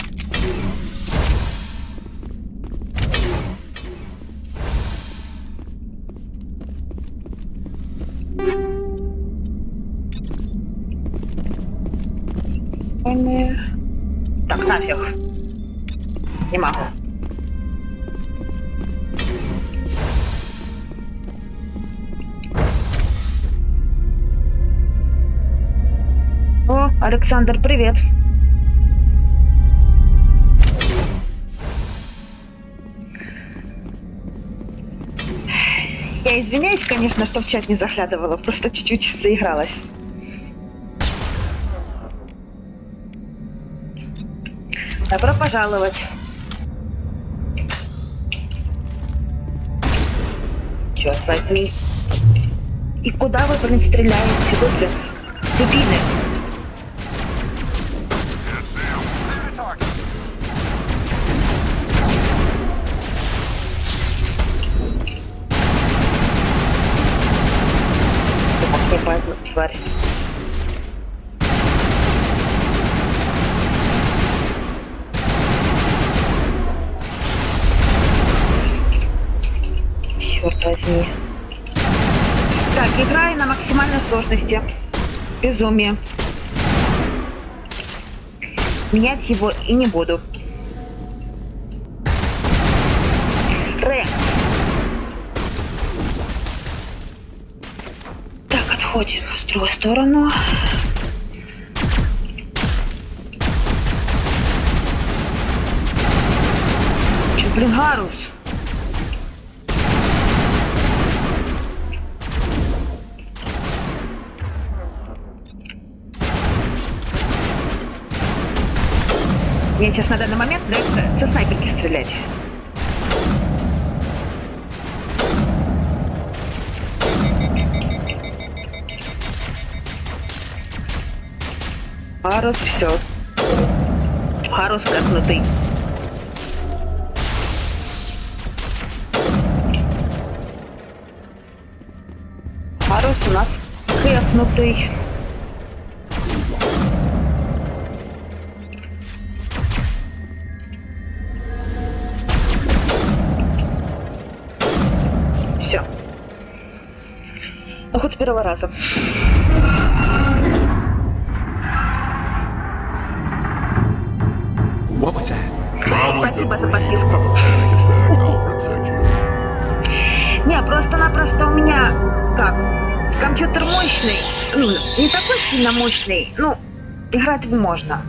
Так, нафиг. Не могу. О, Александр, привет. Я извиняюсь, конечно, что в чат не заглядывала, просто чуть-чуть заигралась. Добро пожаловать. Черт возьми. И куда вы, блин, стреляете? Вы, блин, дубины. Тварь. Черт возьми. Так, играю на максимальной сложности. Безумие. Менять его и не буду. Рэ. Так, отходим в другую сторону. Че, блин, Гарус? Мне сейчас на данный момент нравится со снайперки стрелять. Харус, все. Харус капнутый. Харус у нас капнутый. Все. Ну хоть с первого раза. What was that? Спасибо за подписку. Не, просто-напросто у меня, как, компьютер мощный, ну, не такой сильно мощный, ну, играть можно.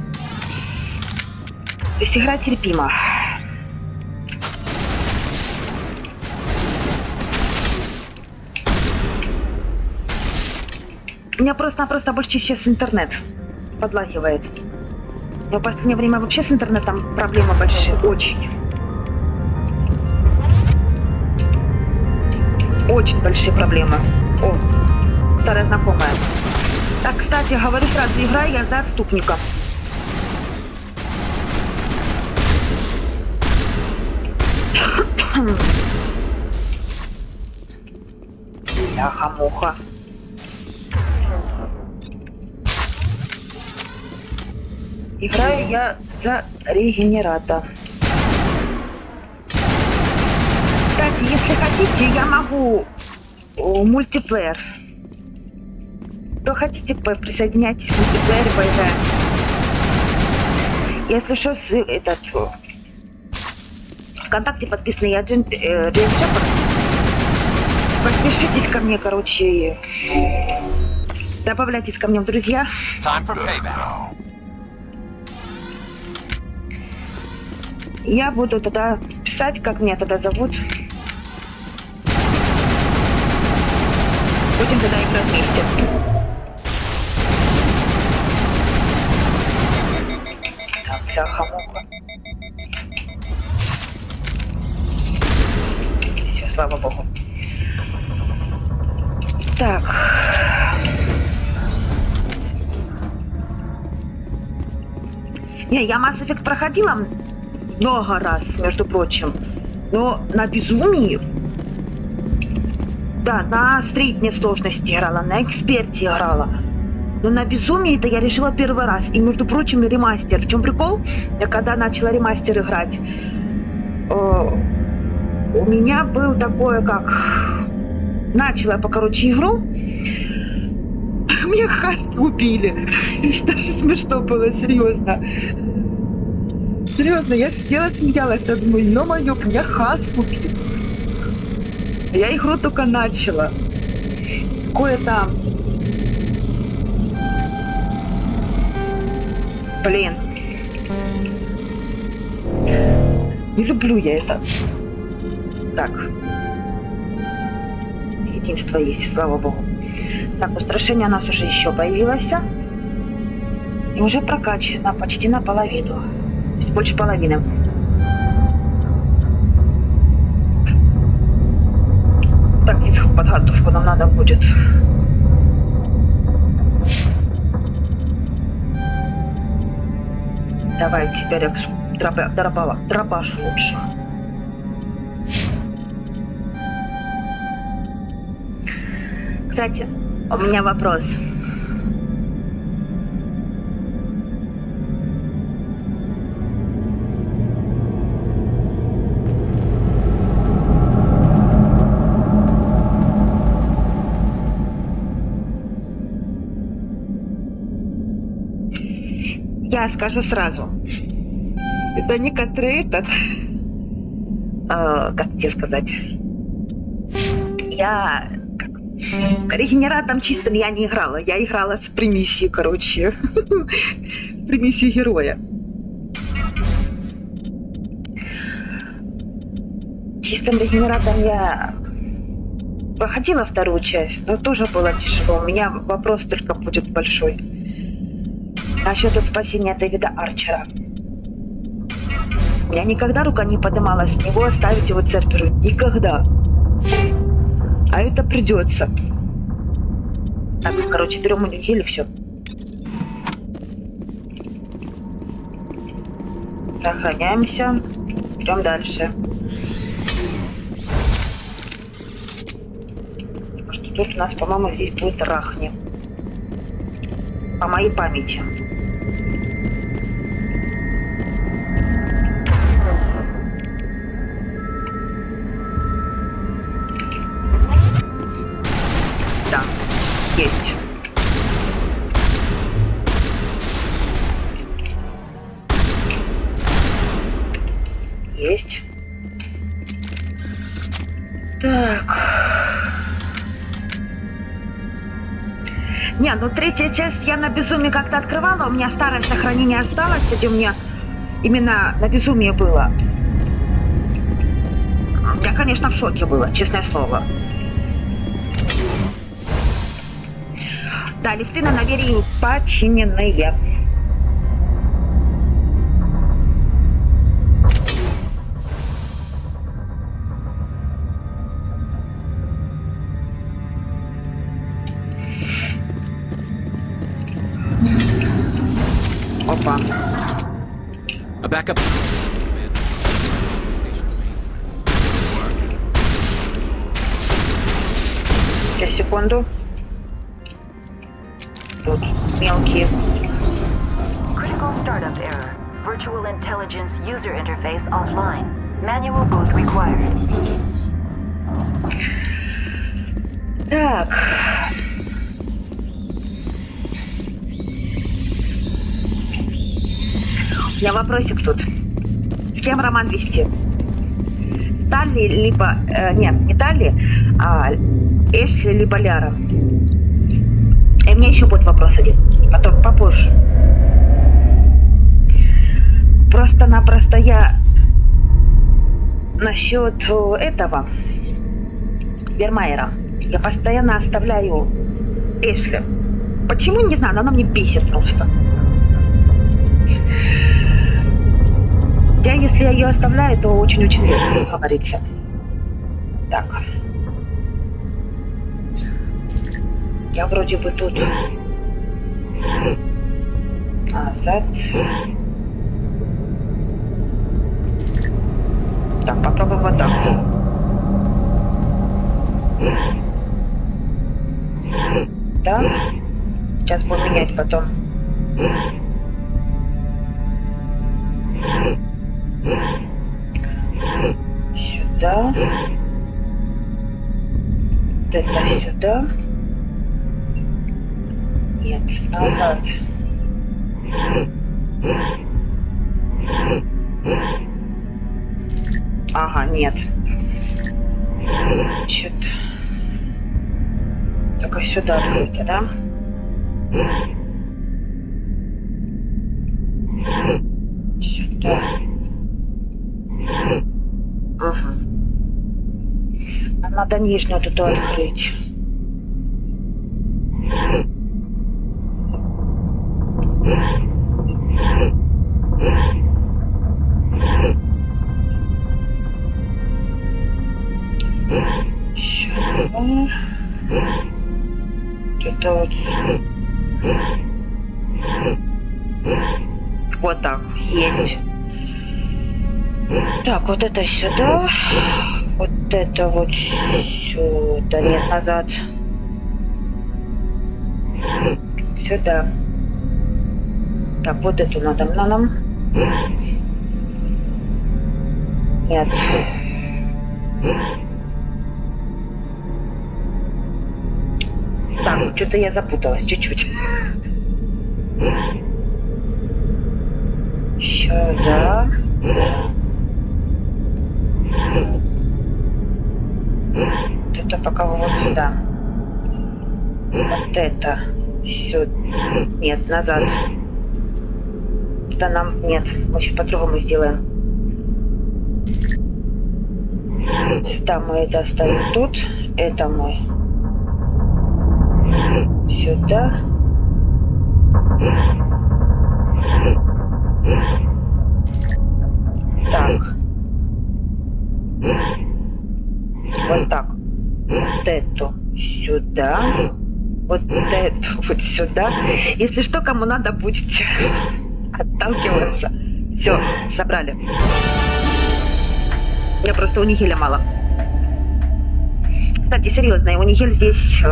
То есть игра терпима. У меня просто-напросто больше сейчас интернет подлагивает. Но в последнее время вообще с интернетом проблемы большие. Очень. Очень большие проблемы. О, старая знакомая. Так, кстати, говорю сразу, играю я за Отступника. Бляха-муха. Играю я за регенерата. Кстати, если хотите, я могу мультиплеер. Кто хотите, присоединяйтесь к мультиплееру, поиграем. Если что, этот... ВКонтакте подписаны я Джин Шепард. Подпишитесь ко мне, короче. Добавляйтесь ко мне в друзья. Я буду тогда писать, как меня тогда зовут. Будем тогда играть вместе. Так, бляха-муха. Все, слава богу. Так. Не, я Mass Effect проходила много раз, между прочим. Но на Безумии... Да, на средней сложности играла, на эксперте играла. Но на Безумии-то я решила первый раз. И, между прочим, и ремастер. В чем прикол? Я когда начала ремастер играть, у меня был такое, как... Начала я, короче, игру. Меня хаски убили. Даже смешно было, серьезно. Серьезно, я сидела, смеялась, я думаю, ё-моё, меня хаску убили. Я игру только начала. Кое-то... Блин. Не люблю я это. Так. Единство есть, слава богу. Так, устрашение у нас уже еще появилось. И уже прокачано почти наполовину. То есть больше половины. Так, подготовку нам надо будет. Давай теперь дробаш лучше. Кстати, у меня вопрос. Я скажу сразу. Это некоторые как тебе сказать? Я регенератом чистым я не играла. Я играла с примесью, короче. С примесью героя. Чистым регенератом я проходила вторую часть, но тоже было тяжело. У меня вопрос только будет большой. Насчет спасения Дэвида Арчера. Я никогда рука не поднималась с него оставить его Церберу. Никогда. А это придется. Так, короче, берем унигель и все. Сохраняемся. Идем дальше. Что тут у нас, по-моему, здесь будет Рахни. По моей памяти. Да, есть. Есть. Так. Не, ну третья часть я на Безумии как-то открывала, у меня старое сохранение осталось, кстати, у меня именно на Безумии было. Я, конечно, в шоке была, честное слово. Да, лифты на наверии починенные. Опа. A backup. Сейчас, секунду. Тут мелкие. Critical startup error. Virtual intelligence user interface offline. Manual boot required. Так. У меня вопросик тут. С кем роман вести? Талли либо... нет, не Талли, а Эшли либо Ляра. И у меня еще будет вопрос один. Потом, попозже. Просто-напросто я насчет этого Вермайера. Я постоянно оставляю Эшли. Почему, не знаю, но она мне бесит просто. Хотя, если я ее оставляю, то очень-очень редко, как говорится. Так. Я вроде бы тут назад. Так, попробуем вот так. Так. Сейчас будем менять потом. Сюда. Вот это сюда. Нет, назад. Ага, нет. Значит, только сюда открыто, да? Сюда. Ага. Надо нижнюю тут открыть. Сюда. Это вот. Вот так, есть. Так, вот это сюда. Вот это вот сюда. Нет, назад. Сюда. Так, вот эту надо нам. Нет. Так, что-то я запуталась чуть-чуть. Сюда. Это пока вот сюда. Вот это. Сюда. Нет, назад. Это нам... Нет, мы сейчас по-другому сделаем. Сюда мы это оставим тут. Это мы сюда. Так. Вот так. Вот эту сюда. Вот эту вот сюда. Если что, кому надо, будете отталкиваться. Все, собрали. Я просто унигеля мало. Кстати, серьезно, унигель здесь...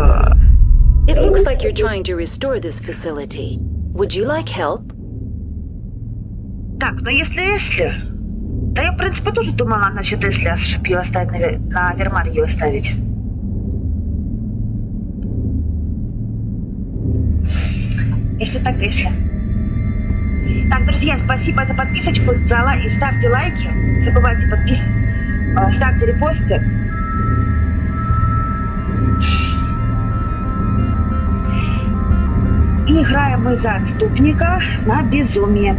It looks like you're trying to restore this facility. Would you like help? Так, ну если... Да я, в принципе, тоже думала насчет Эшли, чтобы ее оставить на Вермар ее оставить. Если так, Эшли. Так, друзья, спасибо за подписочку, и ставьте лайки. Не забывайте ставьте репосты. И играем мы за Отступника на Безумие.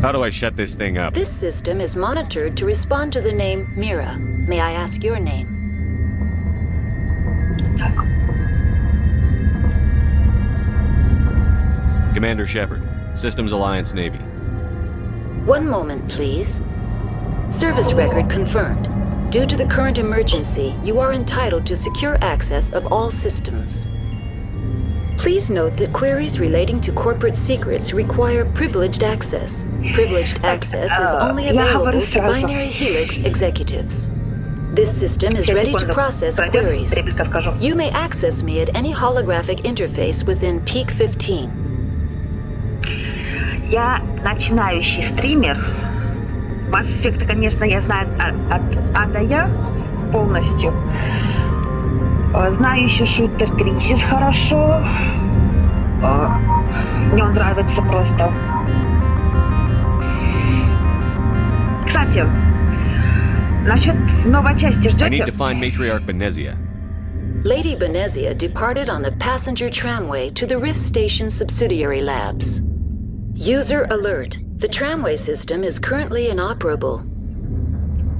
How do I shut this thing up? This system is monitored to respond to the name Mira. May I ask your name? Так. Commander Shepard, Systems Alliance Navy. One moment, please. Service record confirmed. Due to the current emergency, you are entitled to secure access of all systems. Please note that queries relating to corporate secrets require privileged access. Privileged access is only available to binary helix executives. This system is ready to process queries. You may access me at any holographic interface within Peak 15. Я начинающий стример. Mass Effect, конечно, я знаю от А до Я полностью. Знаю еще шутер Кризис хорошо. Мне он нравится просто. Кстати, насчет новой части I need ждете? to find Matriarch Benezia. Lady Benezia departed on the passenger tramway to the Rift Station subsidiary labs. User alert. The tramway system is currently inoperable.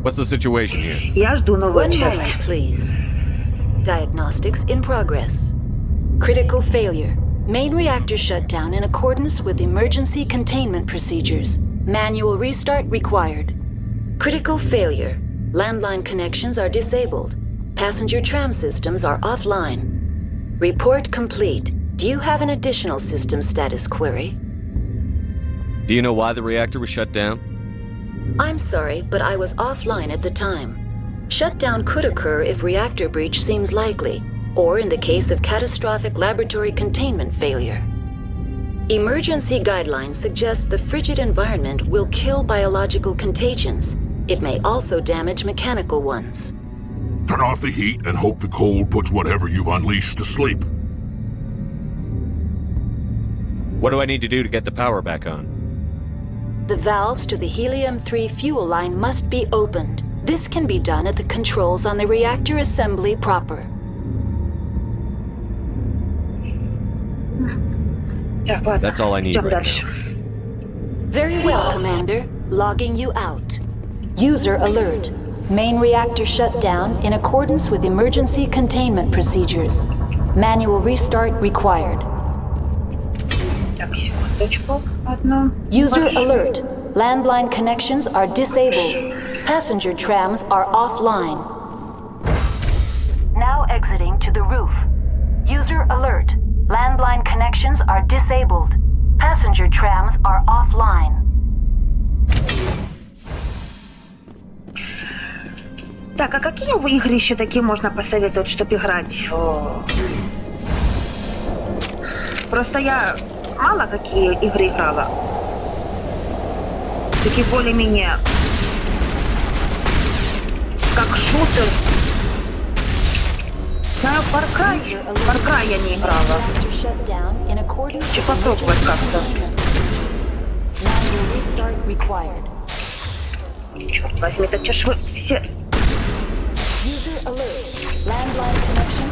What's the situation here? Я жду новую One часть. moment, please. Diagnostics in progress. Critical failure. Main reactor shut down in accordance with emergency containment procedures. Manual restart required. Critical failure. Landline connections are disabled. Passenger tram systems are offline. Report complete. Do you have an additional system status query? Do you know why the reactor was shut down? I'm sorry, but I was offline at the time. Shutdown could occur if reactor breach seems likely, or in the case of catastrophic laboratory containment failure. Emergency guidelines suggest the frigid environment will kill biological contagions. It may also damage mechanical ones. Turn off the heat and hope the cold puts whatever you've unleashed to sleep. What do I need to do to get the power back on? The valves to the helium-3 fuel line must be opened. This can be done at the controls on the reactor assembly proper. That's all I need right now. Very well, Commander. Logging you out. User alert. Main reactor shut down in accordance with emergency containment procedures. Manual restart required. User alert. Landline connections are disabled. Passenger trams are offline. Now exiting to the roof. User alert. Landline connections are disabled. Passenger trams are offline. Так, а какие в игры еще такие можно посоветовать, чтобы играть? Просто я мало какие игры играла. Такие более-менее как шутер. Знаю, Far Cry я не играла. Хочу попробовать как-то. Черт возьми, так чё ж вы все...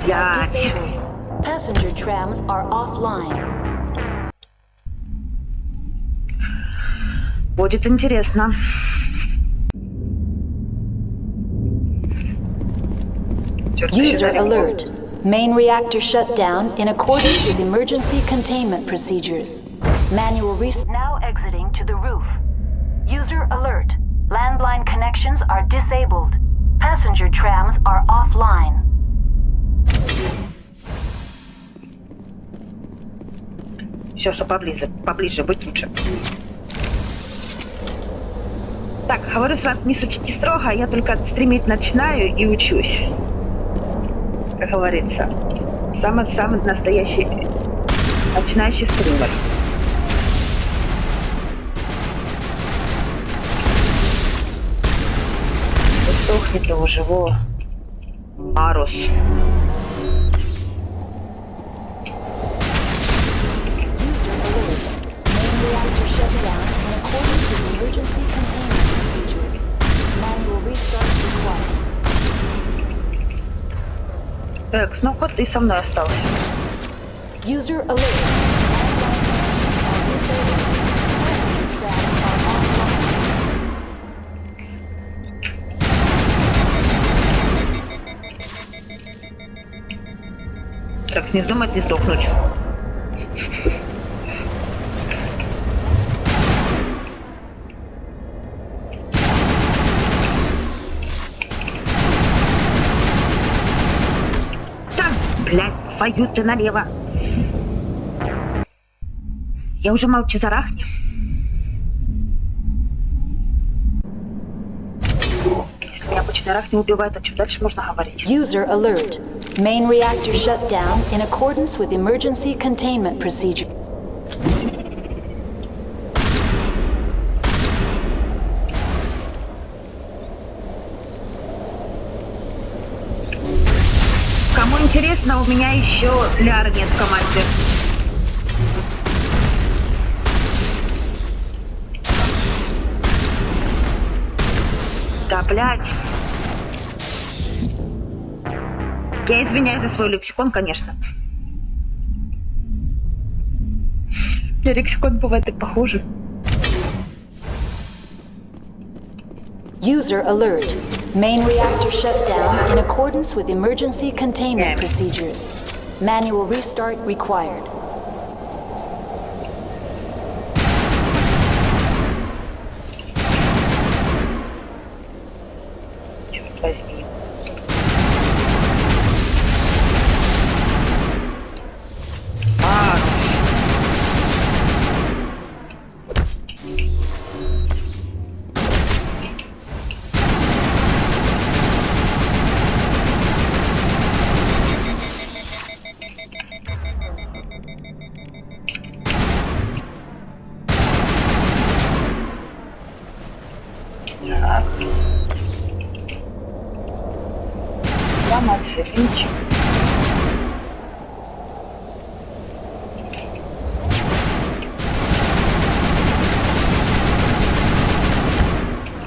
Блядь. Passenger trams are offline. Будет интересно. User alert. Main reactor shut down in accordance with emergency containment procedures. Manual restart. Now exiting to the roof. User alert. Landline connections are disabled. Passenger trams are offline. Все, что поближе быть лучше. Так, говорю сразу, не судите строго, я только стримить начинаю и учусь. Как говорится, самый настоящий начинающий стример. Сохнет его живо. Парус. Экс, ну вот ты со мной остался. User alert. Экс, не вздумайте сдохнуть. Твою ты налево. Я уже молчу, зарахни. Если меня обычно рах не убивает, то чем дальше можно говорить? User alert. Main reactor shut down in accordance with emergency containment procedure. Кому интересно, у меня еще Ляра нет в команде. Да, блядь. Я извиняюсь за свой лексикон, конечно. У меня лексикон бывает и похуже. User alert. Main reactor shut down in accordance with emergency containment procedures. Manual restart required. Черт возьми.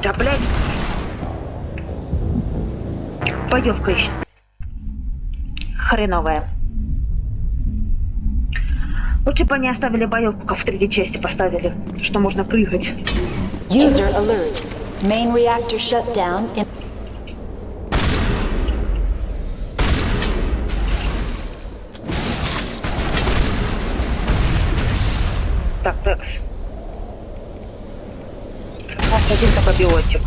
Да, блядь. Боевка еще. Хреновая. Лучше бы они оставили боевку, как в третьей части поставили, что можно прыгать. User alert. Main reactor shut down in... Так, Рекс. У нас один только биотик.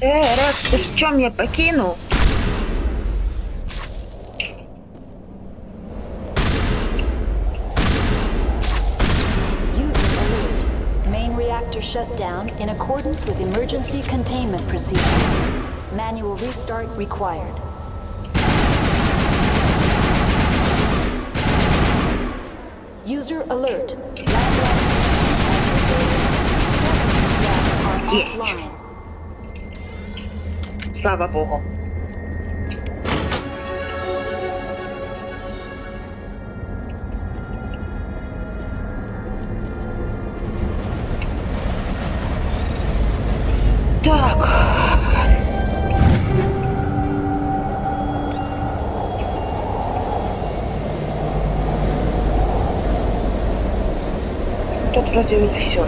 Рекс, ты в чем меня покинул? User alert. Main reactor shut down in accordance with emergency containment procedures. Manual restart required. User alert. Есть. Слава богу. Так. Тут вроде все.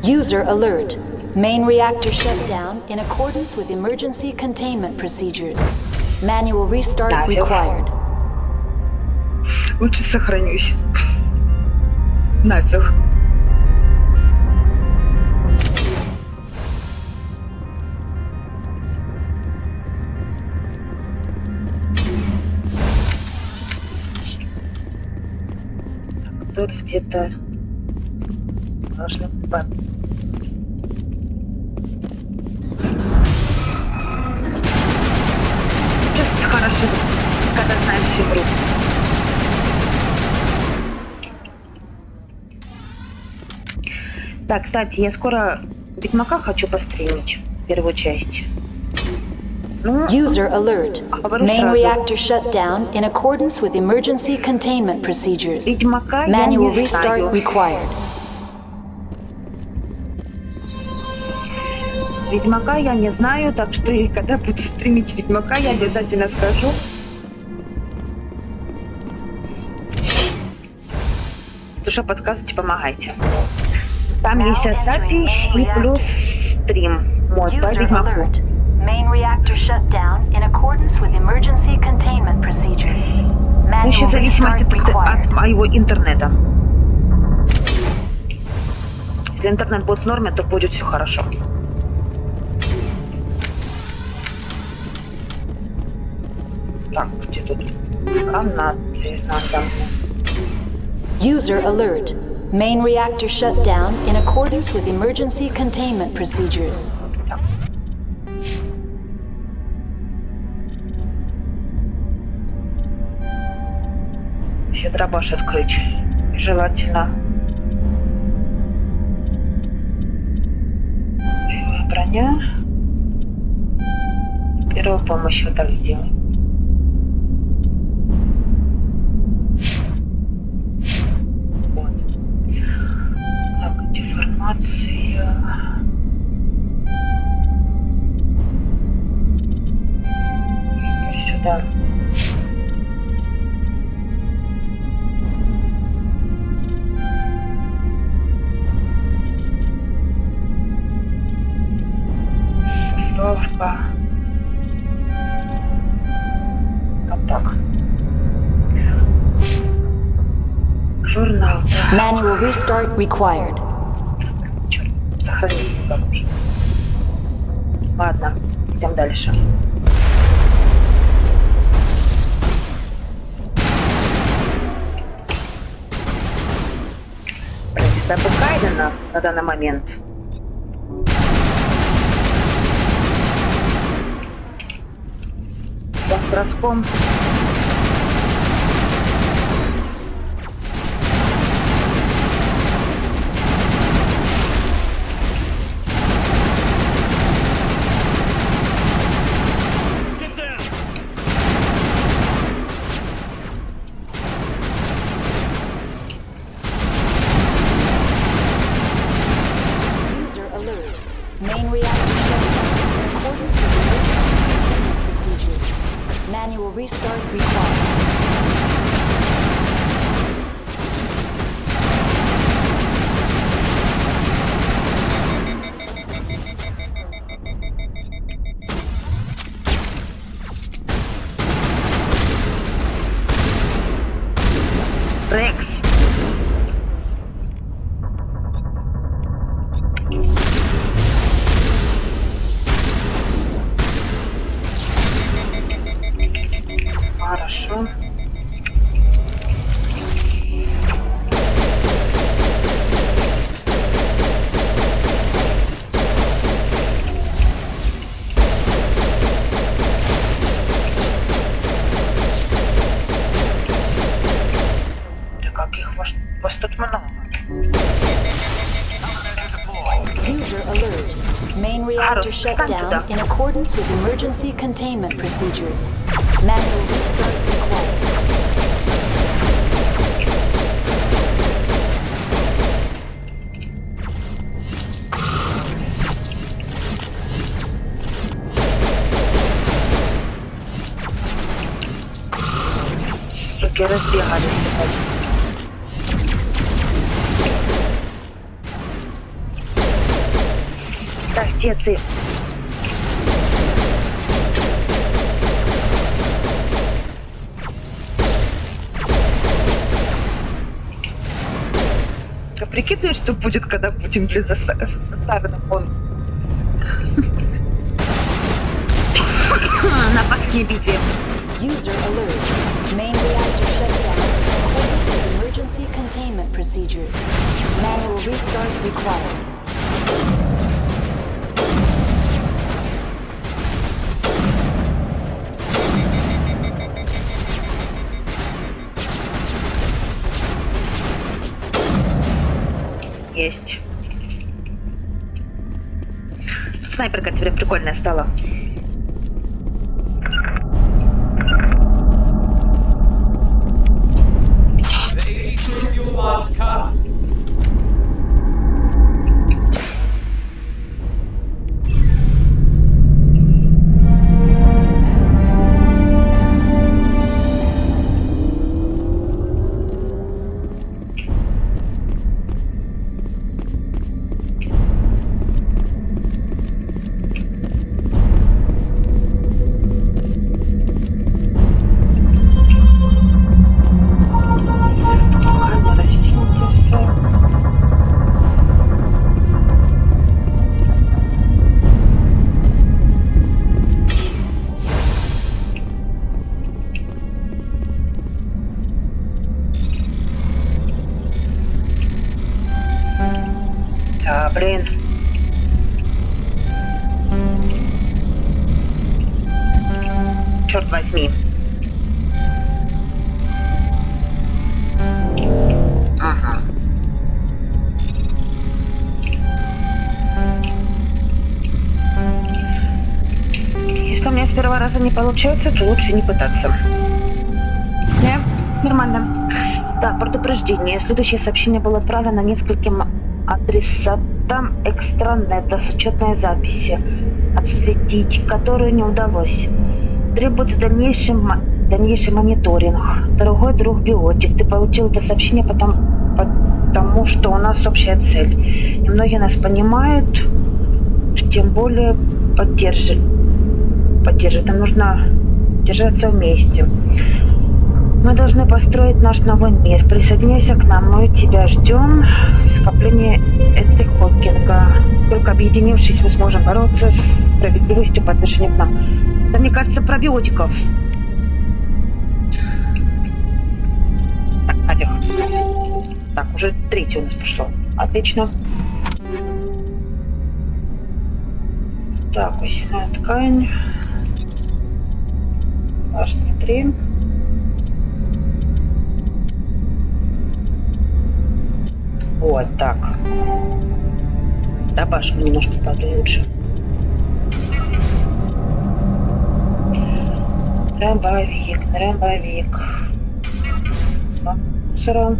User alert. Main reactor shut down in accordance with emergency containment procedures. Manual restart required. Лучше сохранюсь. Нафиг. Тут где-то должно быть. Хорошо, когда знаешь игру. Так, кстати, я скоро Ведьмака хочу постримить, первую часть. User alert. Main reactor shut down in accordance with emergency containment procedures. Manual restart required. Ведьмака я не знаю, так что и когда буду стримить Ведьмака, я обязательно скажу. Если что, подсказывайте, помогайте. Там есть запись и плюс стрим мой по Ведьмаку. Main reactor shut down in accordance with emergency containment procedures. Но еще в зависимости от моего интернета. Если интернет будет в норме, то будет все хорошо. Так, где тут гранаты надо? User alert. Main reactor shut down in accordance with emergency containment procedures. Все дробаш открыть. Желательно. Боевая броня. Первую помощь вот так делаем. Вот. Так, деформация. Сюда. Вот так. Журнал. Manual restart required. Черт, сохранить не поможет. Ладно, идем дальше. В принципе, Кайдена на данный момент. С броском. Рекс. Хорошо. Вас тут много. User alert. Main reactor shut down in accordance with emergency containment procedures. Manual restart required. Суки разбегались. Так, где ты? Ты прикидываешь, что будет, когда будем блин засарным он? На последней битве. User alert. Main reactor shut down in accordance with emergency containment procedures. Manual restart required. Есть. Тут снайперка теперь прикольная стала. возьми. Ага. Если у меня с первого раза не получается, то лучше не пытаться. Не, нормально. Так, предупреждение. Следующее сообщение было отправлено нескольким адресатам экстранета с учетной записи, отследить которую не удалось. Требуется дальнейший мониторинг. Дорогой друг Биотик, ты получил это сообщение потому что у нас общая цель. И многие нас понимают, тем более поддерживают. Нам нужно держаться вместе. Мы должны построить наш новый мир. Присоединяйся к нам, мы тебя ждем. Скопление этой Хокинга. Только объединившись, мы сможем бороться с справедливостью по отношению к нам. Это, мне кажется, про биотиков. Так, нафиг. Так, уже третий у нас пошло. Отлично. Так, усиленная ткань. Башня 3. Вот так. Да, башню немножко получше. Дробовик. Сыром.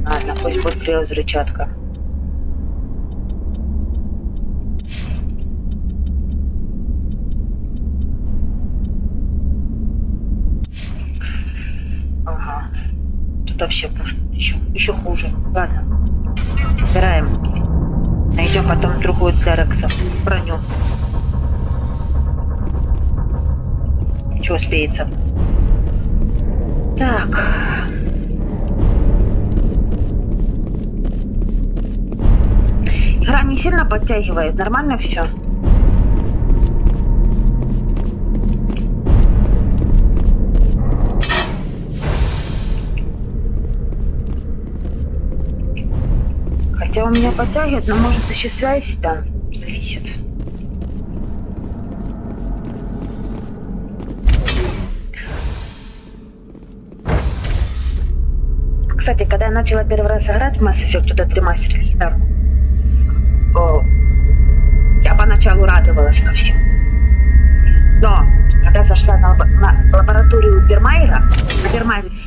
Ладно, пусть будет взрывчатка. Ага. Тут вообще еще хуже. Ладно. Убираем. Найдем потом другую для Рекса. Броню. Что успеется? Так. Игра не сильно подтягивает. Нормально все? Хотя у меня подтягивает, но может еще связь там зависит. Кстати, когда я начала первый раз играть в Mass Effect, туда ремастерили, да, я поначалу радовалась ко всему. Но когда зашла на лабораторию Вермайера,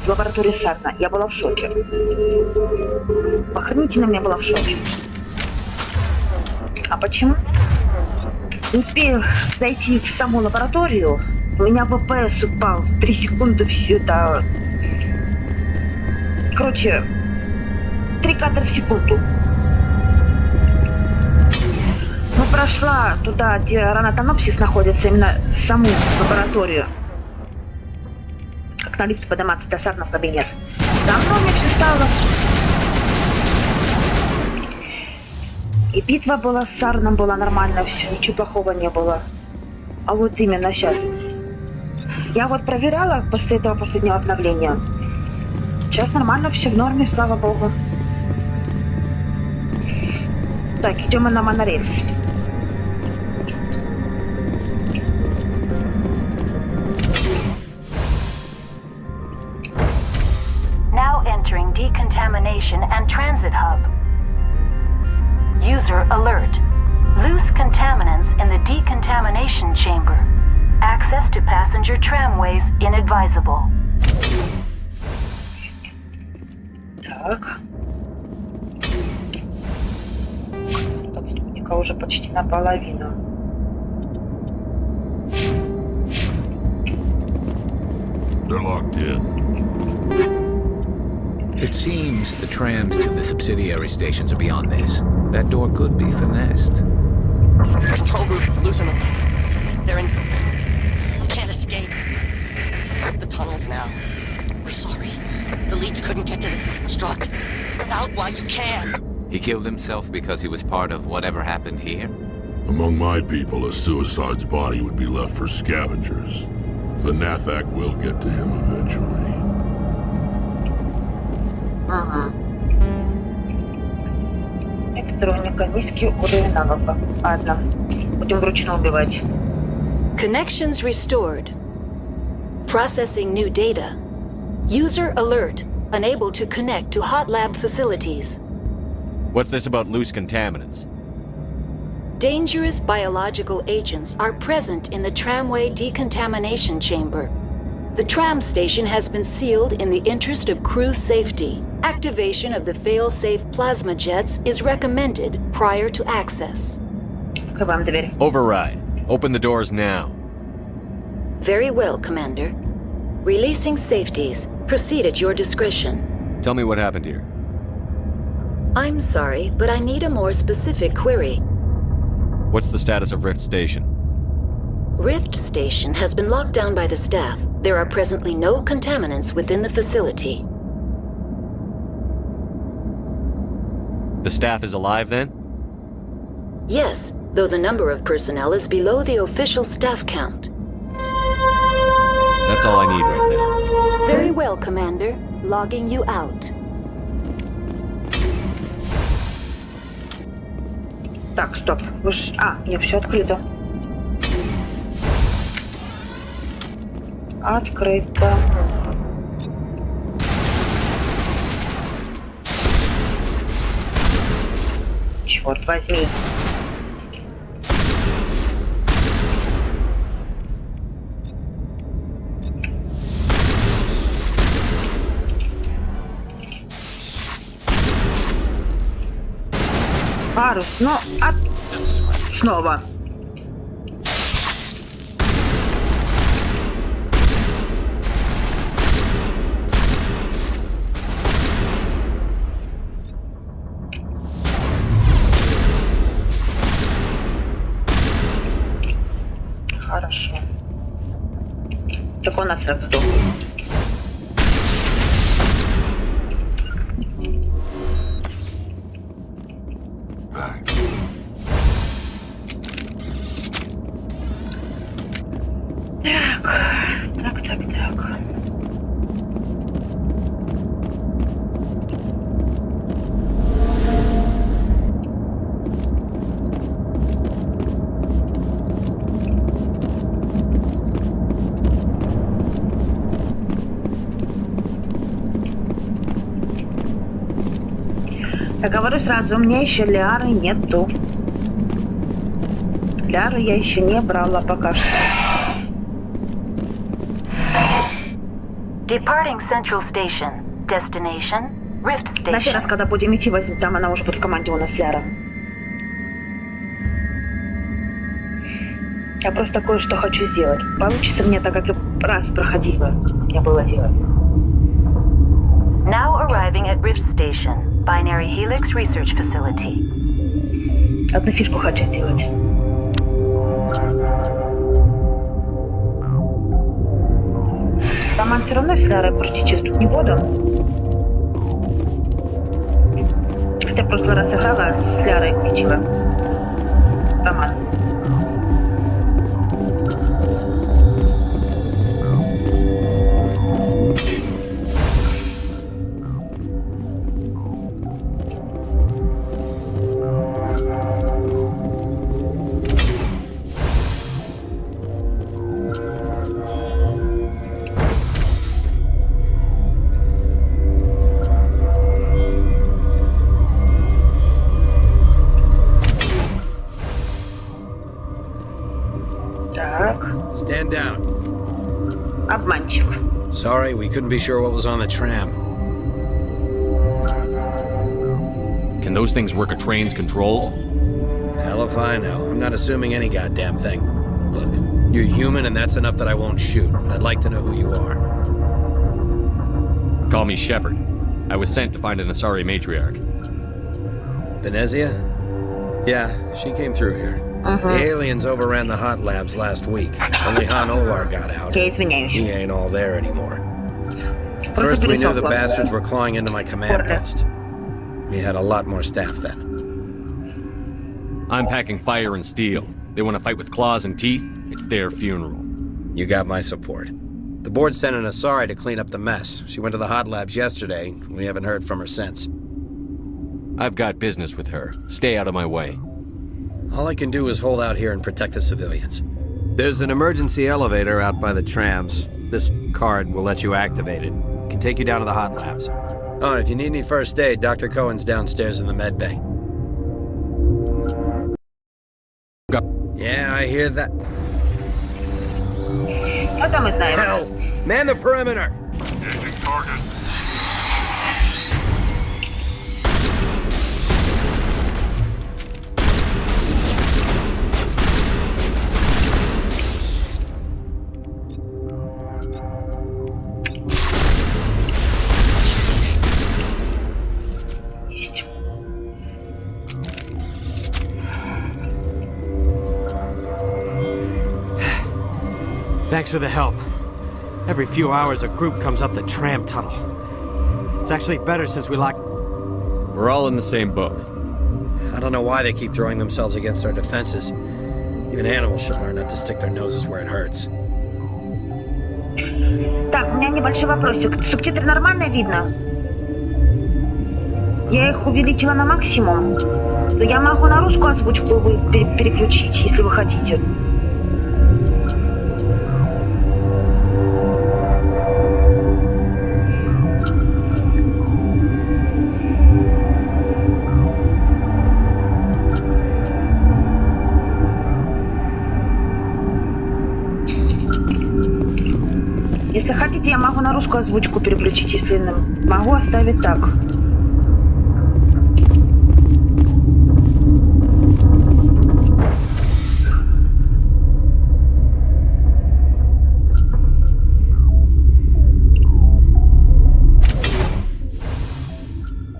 в лаборатории Сарна, я была в шоке. Охренительно я была в шоке. А почему? Не успею зайти в саму лабораторию, у меня ВПС упал в 3 секунды, все это... Короче, 3 кадра в секунду. Ну, прошла туда, где Ранатонопсис находится, именно саму лабораторию. Как на лифте подниматься до Сарна в кабинет. Давно мне все стало. И битва была с Сарном, была нормально, все, ничего плохого не было. А вот именно сейчас. Я вот проверяла после этого последнего обновления. Сейчас нормально, все в норме, слава богу. Так, идем мы на монорельс. Now entering decontamination and transit hub. User alert. Loose contaminants in the decontamination chamber. Access to passenger tramways inadvisable. Так. Отступника уже почти наполовину. They're locked in. It seems the trams to the subsidiary stations are beyond this. That door could be finessed. Control group, loosen them. They're in... We can't escape. The tunnels now. We're sorry. The leads couldn't get to the struck. Get out while you can. He killed himself because he was part of whatever happened here? Among my people, a suicide's body would be left for scavengers. The Nathak will get to him eventually. Ага. Электроника, низкий уровень навыка. Ладно, будем вручную убивать. Connections restored. Processing new data. User alert. Unable to connect to hot lab facilities. What's this about loose contaminants? Dangerous biological agents are present in the tramway decontamination chamber. The tram station has been sealed in the interest of crew safety. Activation of the fail-safe plasma jets is recommended prior to access. Открываем дверь. Override. Open the doors now. Very well, Commander. Releasing safeties. Proceed at your discretion. Tell me what happened here. I'm sorry, but I need a more specific query. What's the status of Rift Station? Rift Station has been locked down by the staff. There are presently no contaminants within the facility. The staff is alive then? Yes, though the number of personnel is below the official staff count. That's all I need right now. Very well, Commander. Logging you out. Так, стоп. Вы ж... нет, все открыто. Открыто. Черт возьми. Парус, снова. Хорошо. Так у нас сразу дома. Так. Я говорю сразу, у меня еще Ляры нету. Ляру я еще не брала пока что. Departing Central Station. Destination, Rift Station. На первый раз, когда будем идти, возьмем, там она уже будет в команде у нас Ляра. Я просто кое-что хочу сделать. Получится мне так, как и раз проходила. Мне было дело. Now arriving at Rift Station, Binary Helix Research Facility. Одну фишку хочу сделать. Роман все равно с Лярой практически тут не буду. Хотя в прошлый раз играла, с Лярой включила. Роман. Stand down. Обманщик. Sorry, we couldn't be sure what was on the tram. Can those things work a train's controls? Hell if I know. I'm not assuming any goddamn thing. Look, you're human and that's enough that I won't shoot, but I'd like to know who you are. Call me Shepard. I was sent to find an Asari matriarch. Venezia? Yeah, she came through here. The aliens overran the hot labs last week. Only Han Olar got out. He ain't all there anymore. First we knew the bastards were clawing into my command post. We had a lot more staff then. I'm packing fire and steel. They want to fight with claws and teeth? It's their funeral. You got my support. The board sent an Asari to clean up the mess. She went to the hot labs yesterday. We haven't heard from her since. I've got business with her. Stay out of my way. All I can do is hold out here and protect the civilians. There's an emergency elevator out by the trams. This card will let you activate it. It can take you down to the hot labs. Oh, and if you need any first aid, Dr. Cohen's downstairs in the med bay. Yeah, I hear that. Hell! Man the perimeter! Engaging target. Thanks for the help. Every few hours a group comes up the tram tunnel. It's actually better since we locked... We're all in the same boat. I don't know why they keep throwing themselves against our defenses. Even animals should learn not to stick their noses where it hurts. Так, у меня небольшой вопросик. Субтитры нормально видно? Я их увеличила на максимум. Но я могу на русскую озвучку переключить, если вы хотите. Если хотите, я могу на русскую озвучку переключить, если могу оставить так.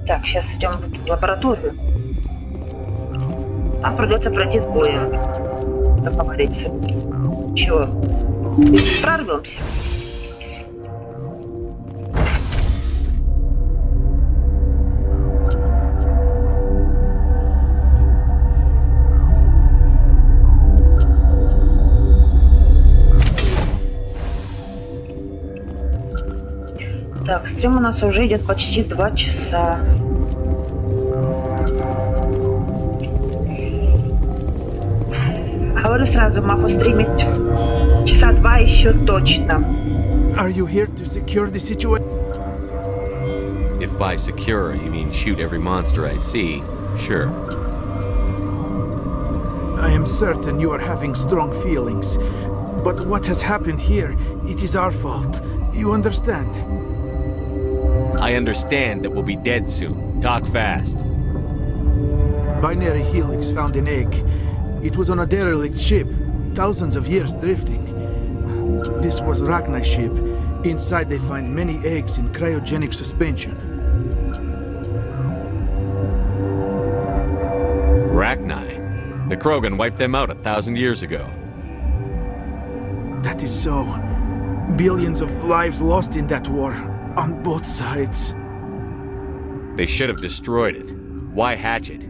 Так, сейчас идем в лабораторию. Там придется пройти с боем. Как говорится. Чего? Прорвемся. Так, стрим у нас уже идет почти 2 часа. Говорю сразу, могу стримить часа 2 еще точно. Are you here to secure the situation? If by secure you mean shoot every monster I see, sure. I am certain you are having strong feelings. But what has happened here, it is our fault. You understand? I understand that we'll be dead soon. Talk fast. Binary Helix found an egg. It was on a derelict ship, thousands of years drifting. This was Ragna's ship. Inside they find many eggs in cryogenic suspension. Ragni? The Krogan wiped them out 1,000 years ago. That is so. Billions of lives lost in that war, on both sides. They should have destroyed it. Why hatch it?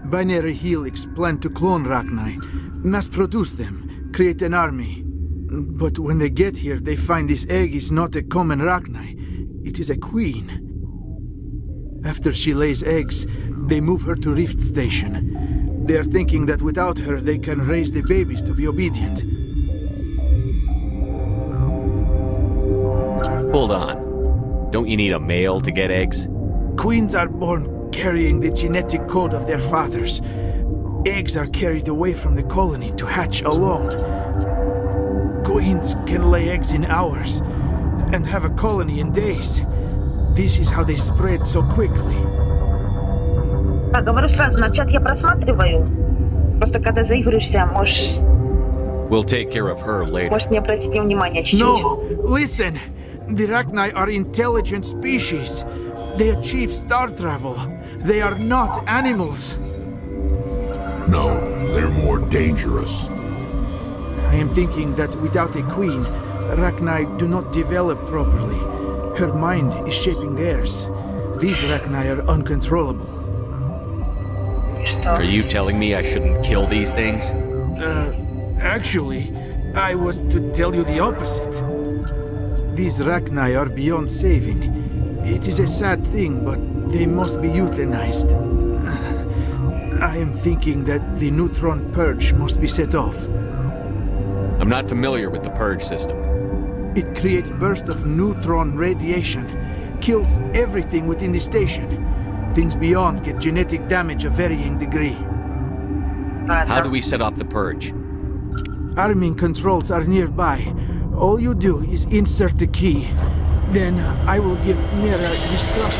Binary Helix planned to clone Ragni, mass-produce them, create an army. But when they get here, they find this egg is not a common Ragni. It is a queen. After she lays eggs, they move her to Rift Station. They are thinking that without her, they can raise the babies to be obedient. Hold on. Don't you need a male to get eggs? Queens are born carrying the genetic code of their fathers. Eggs are carried away from the colony to hatch alone. Queens can lay eggs in hours and have a colony in days. This is how they spread so quickly. Так, говорю сразу, на чат я просматриваю. Просто когда заигрываешься, можешь... We'll take care of her later. Можешь не обратить внимания чуть-чуть. No! Listen! The Ragni are intelligent species. They achieve star travel. They are not animals. No, they're more dangerous. I am thinking that without a queen, Ragni do not develop properly. Her mind is shaping theirs. These Ragni are uncontrollable. Are you telling me I shouldn't kill these things? Actually, I was to tell you the opposite. These Rachni are beyond saving. It is a sad thing, but they must be euthanized. I am thinking that the neutron purge must be set off. I'm not familiar with the purge system. It creates bursts of neutron radiation, kills everything within the station. Things beyond get genetic damage of varying degree. How do we set off the purge? Arming controls are nearby. All you do is insert the key. Then I will give Mira destruct.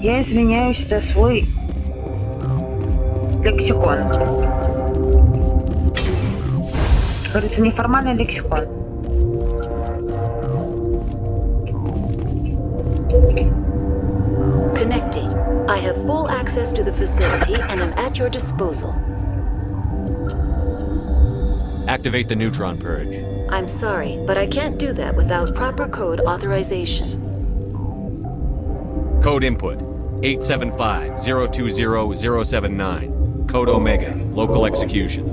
Я извиняюсь за свой лексикон. Говорится, неформальный лексикон. Connecting. I have full access to the facility and am at your disposal. Activate the neutron purge. I'm sorry, but I can't do that without proper code authorization. Code input 875-020-079. Code Omega. Local execution.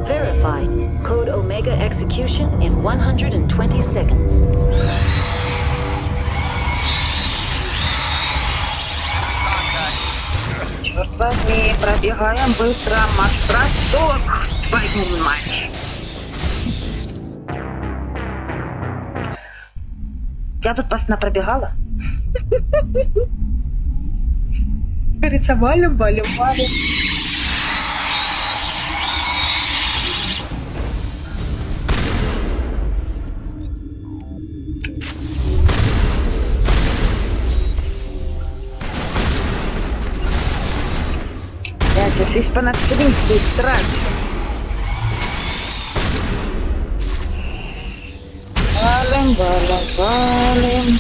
Verified. Code Omega execution in 120 seconds. Черт возьми, пробегаем быстро, марш-бросок, твою мать. Я тут постоянно пробегала. Говорится, валим. Я сейчас из понадстринки страшно. Валим.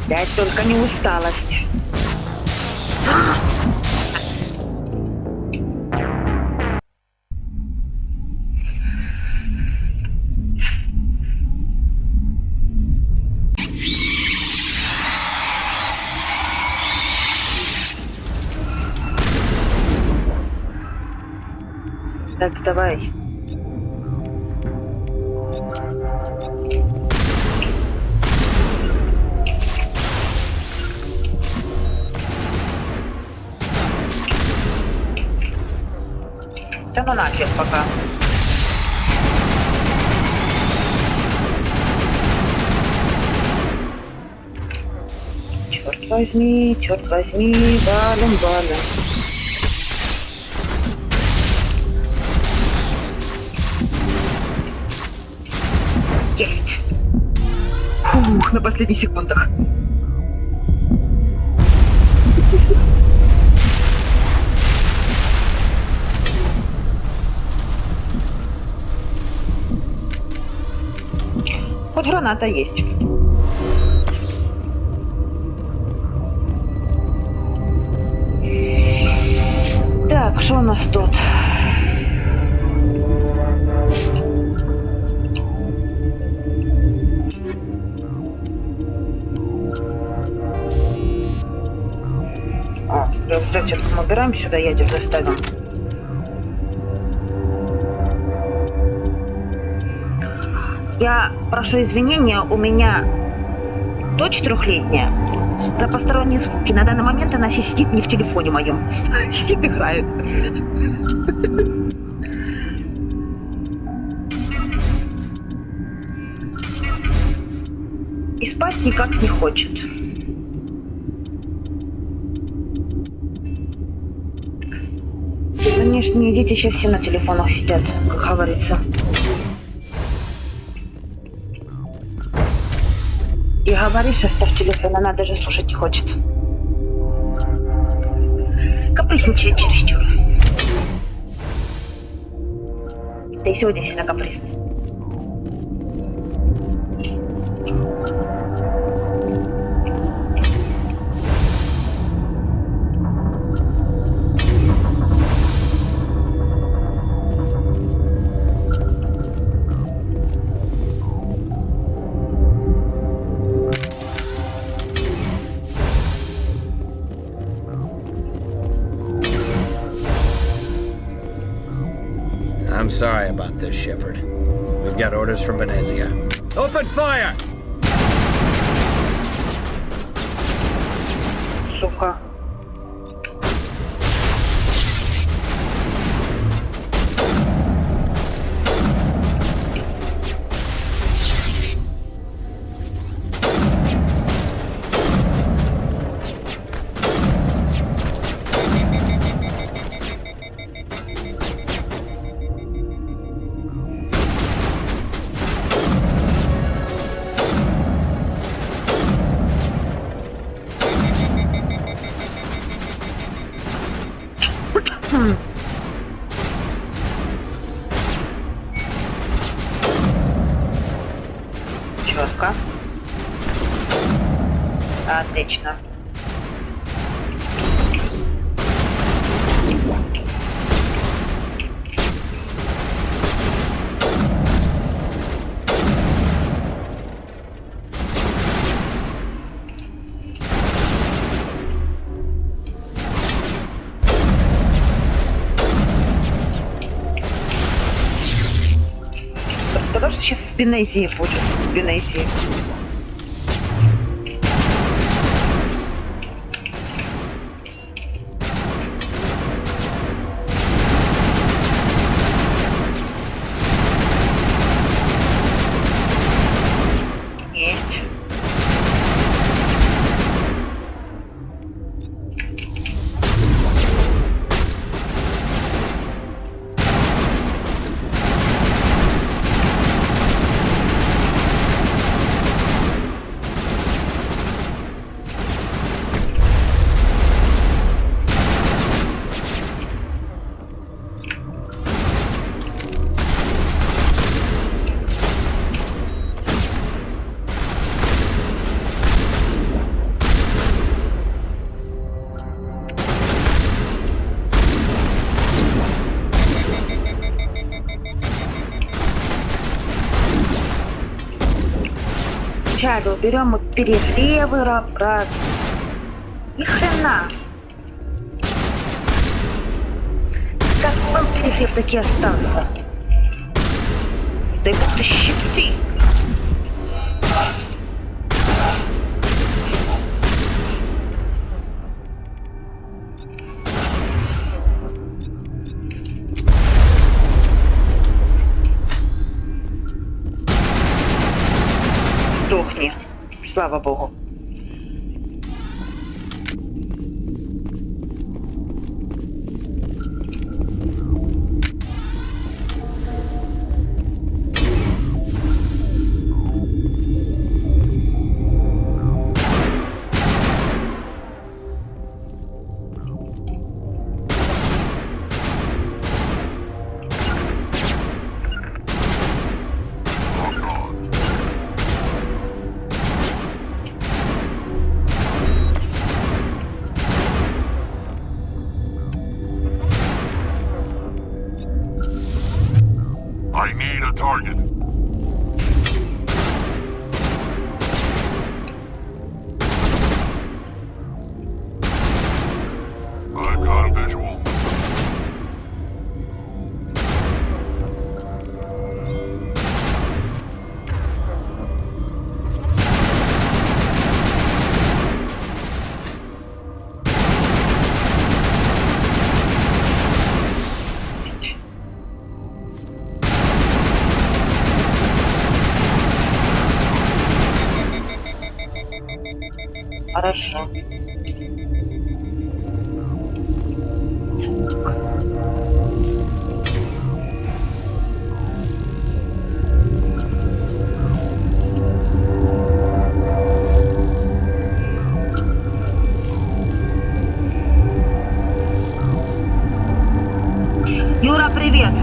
Дать только не усталость. Так, давай. Да ну нафиг пока. Черт возьми, валим. Есть. Фух, на последних секундах. Хоть граната есть. Так, что у нас тут? При взрывчатку мы убираем сюда, ядерную ставим. Я прошу извинения, у меня дочь 3-летняя. За посторонние звуки. На данный момент она сидит не в телефоне моем. Сидит, играет. И спать никак не хочет. Конечно, дети сейчас все на телефонах сидят, как говорится. И говоришь, оставь телефон, она даже слушать не хочет. Капризничает чересчур. Да и сегодня сильно капризный. I'm sorry about this, Shepard. We've got orders from Venezia. Open fire! Сука. Четко. Отлично. Потому что сейчас с Венезией будет. Венезии. Есть. Чаду берем перегревы, раз. Ни хрена. Как был перегрев, таки остался. Да и просто щипцы. Сдохни. Слава богу. I need a target. I've got a visual. Хорошо. Юра, привет!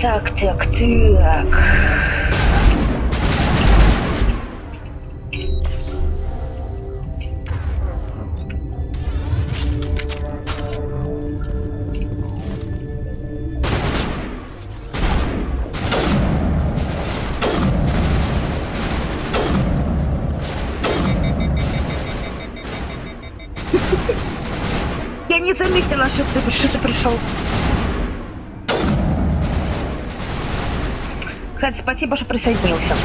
Так. Я не заметила, что ты пришел. Кстати, спасибо, что присоединился.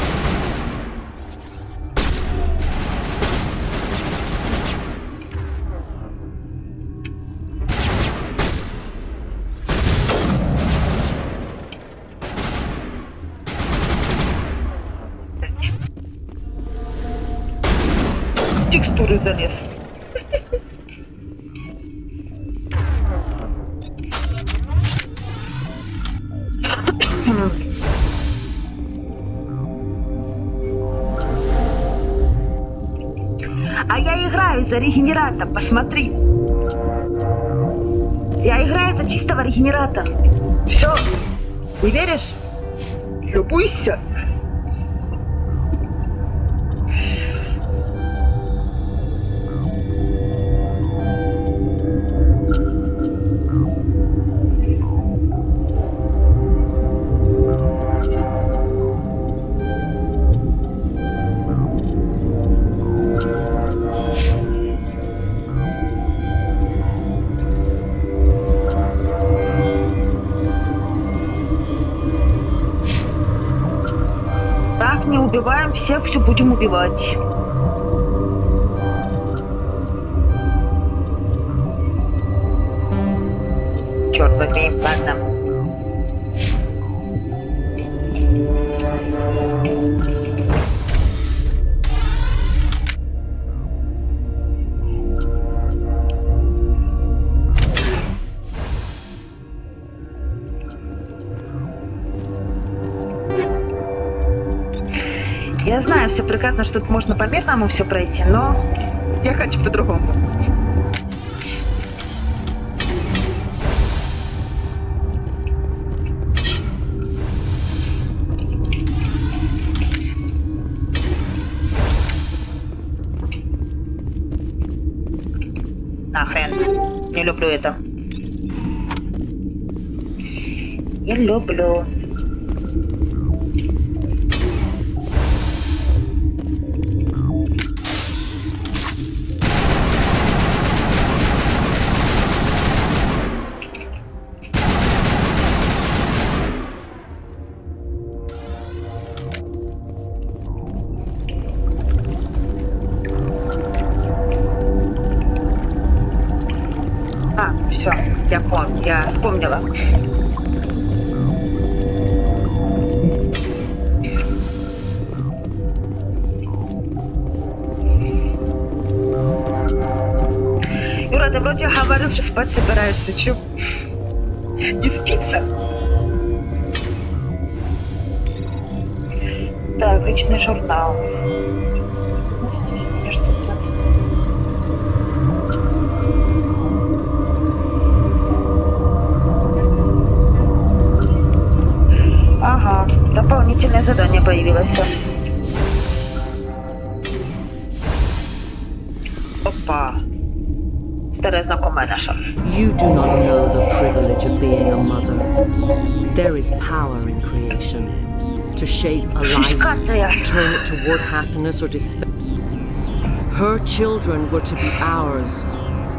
Текстуры залез. А я играю за регенерата, посмотри. Я играю за чистого регенерата. Все, не веришь? Любуйся. Не убиваем всех, все будем убивать. Черт возьми, ладно. Я знаю все прекрасно, что тут можно по-мирному все пройти, но я хочу по-другому. Нахрен. Не люблю это. Не люблю. Все, я вспомнила. Юра, ты вроде говорил, что спать собираешься. Чё? Не спится? Так, личный журнал. Здесь что-то. Ага, дополнительное задание появилось. Опа. Старая знакомая наша. You do not know the privilege of being a mother. There is power in creation. To shape a life, turn it toward happiness or despair. Her children were to be ours,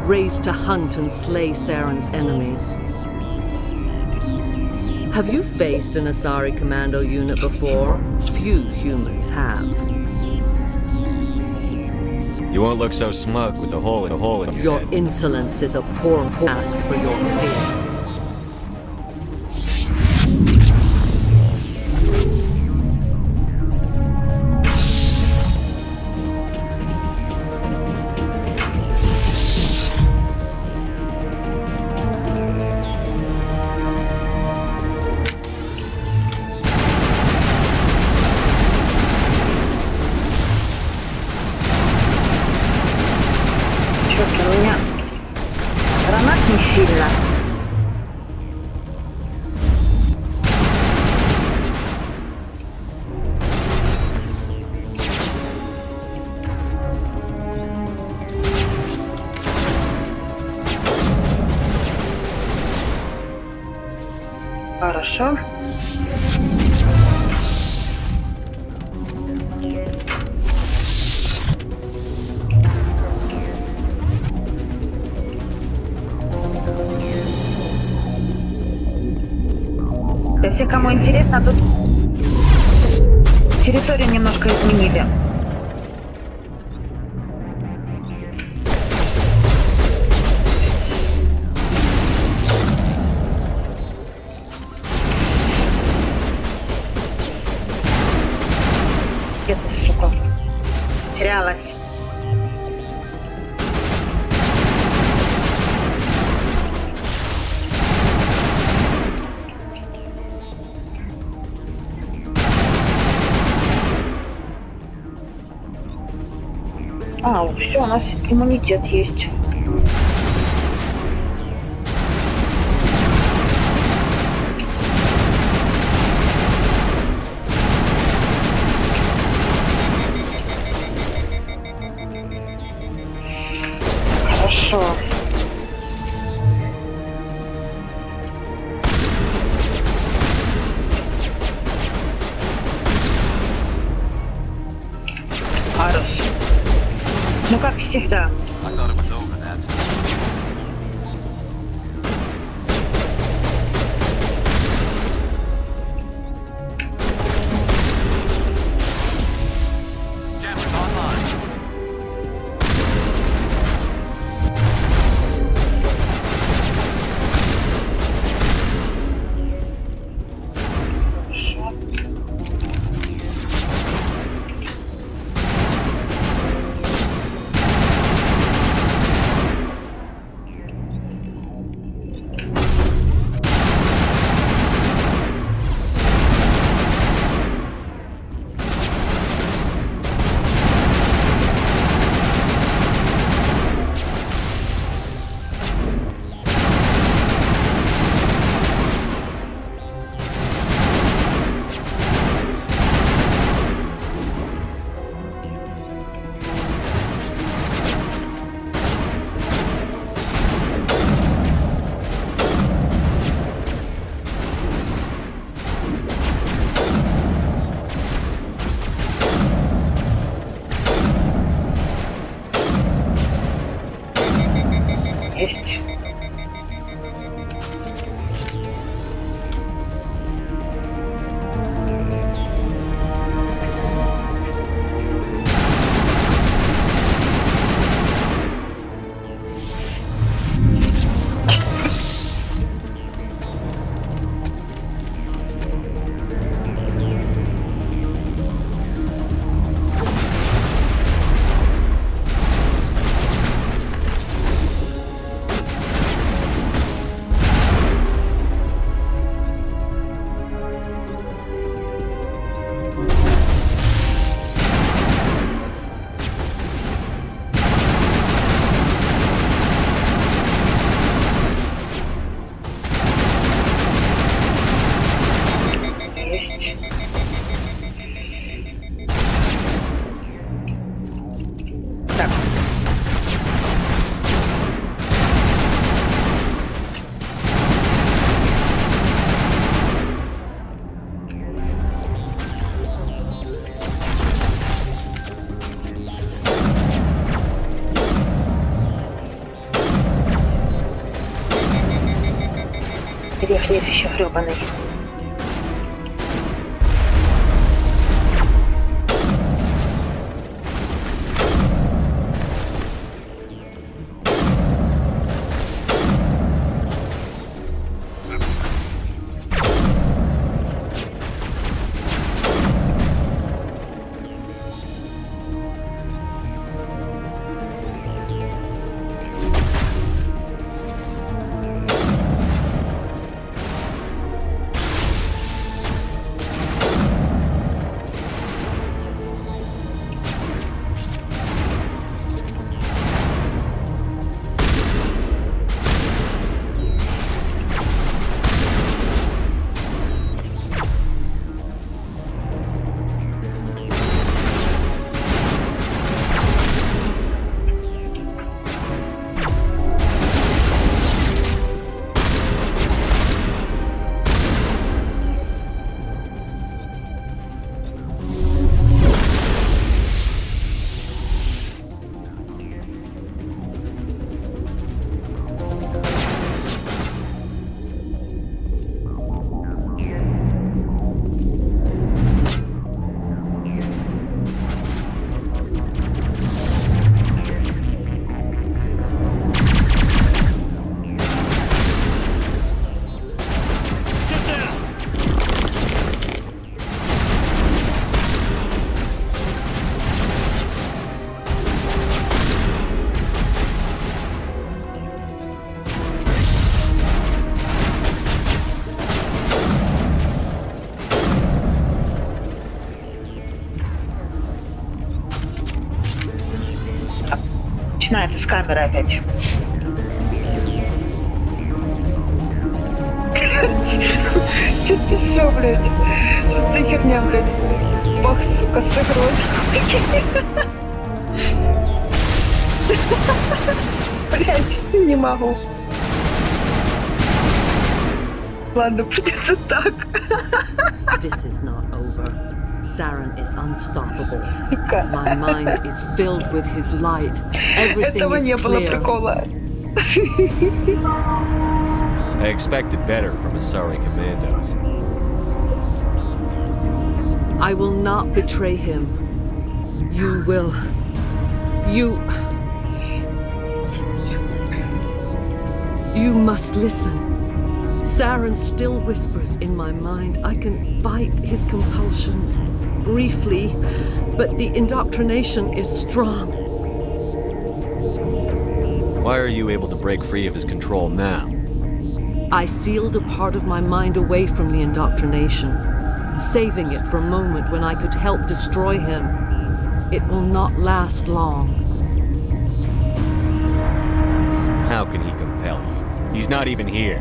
raised to hunt and slay Saren's enemies. Have you faced an Asari commando unit before? Few humans have. You won't look so smug with a hole in your Your head. insolence is a poor mask for your fear. У меня гранат не сильно. Хорошо. Для всех, кому интересно, тут территорию немножко изменили. Где ты, сука? Терялась. А, все, у нас иммунитет есть. Хорошо. Хорошо. Ну, как всегда. Есть. Перехлеб еще гребаный. начинается с камеры опять. Чё ты шо, блядь? Что за херня, блядь? Бах, сука, сыгрой. Блядь, не могу. Ладно, придется так. This is not over. Saren is unstoppable. My mind is filled with his light. Everything Этого is не было clear. прикола. I expected better from Asari commandos. I will not betray him. You will. You must listen. Saren still whispers in my mind. I can fight his compulsions briefly, but the indoctrination is strong. Why are you able to break free of his control now? I sealed a part of my mind away from the indoctrination, saving it for a moment when I could help destroy him. It will not last long. How can he compel you? He's not even here.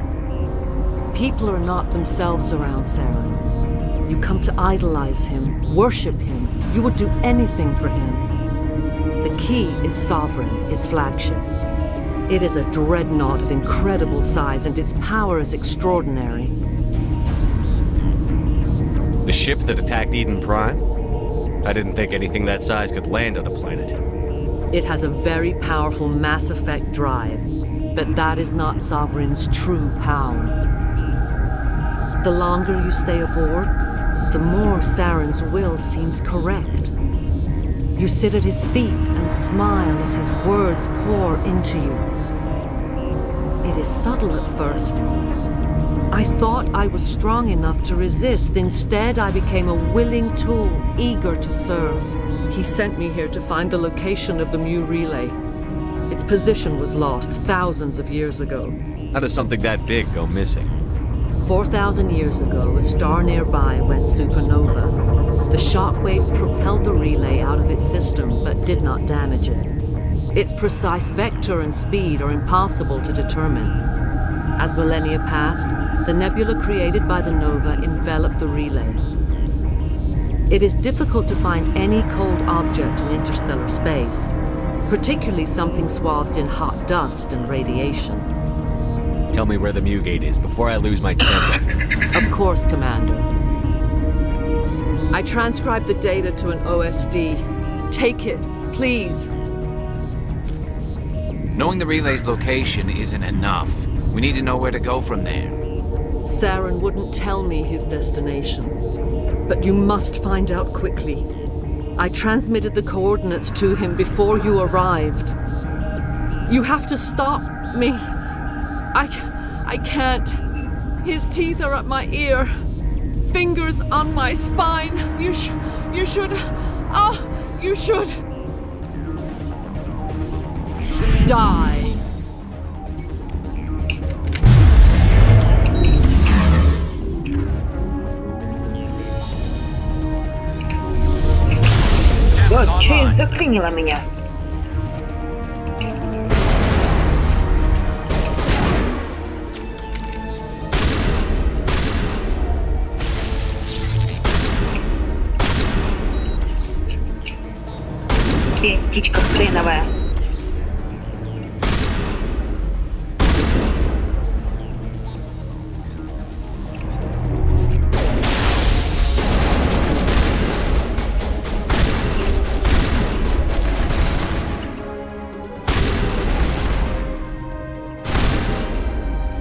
People are not themselves around Saren. You come to idolize him, worship him. You would do anything for him. The key is Sovereign, his flagship. It is a dreadnought of incredible size, and its power is extraordinary. The ship that attacked Eden Prime? I didn't think anything that size could land on a planet. It has a very powerful Mass Effect drive, but that is not Sovereign's true power. The longer you stay aboard, the more Saren's will seems correct. You sit at his feet and smile as his words pour into you. It is subtle at first. I thought I was strong enough to resist. Instead, I became a willing tool, eager to serve. He sent me here to find the location of the Mu relay. Its position was lost thousands of years ago. How does something that big go missing? 4,000 years ago, a star nearby went supernova. The shockwave propelled the relay out of its system, but did not damage it. Its precise vector and speed are impossible to determine. As millennia passed, the nebula created by the nova enveloped the relay. It is difficult to find any cold object in interstellar space, particularly something swathed in hot dust and radiation. Tell me where the Mu gate is before I lose my temper. Of course, Commander. I transcribed the data to an OSD. Take it, please. Knowing the relay's location isn't enough. We need to know where to go from there. Saren wouldn't tell me his destination. But you must find out quickly. I transmitted the coordinates to him before you arrived. You have to stop me. I can't. His teeth are at my ear. Fingers on my spine. You should. Oh, you should. Die. Вот, чё заклинило меня? Птичка хреновая.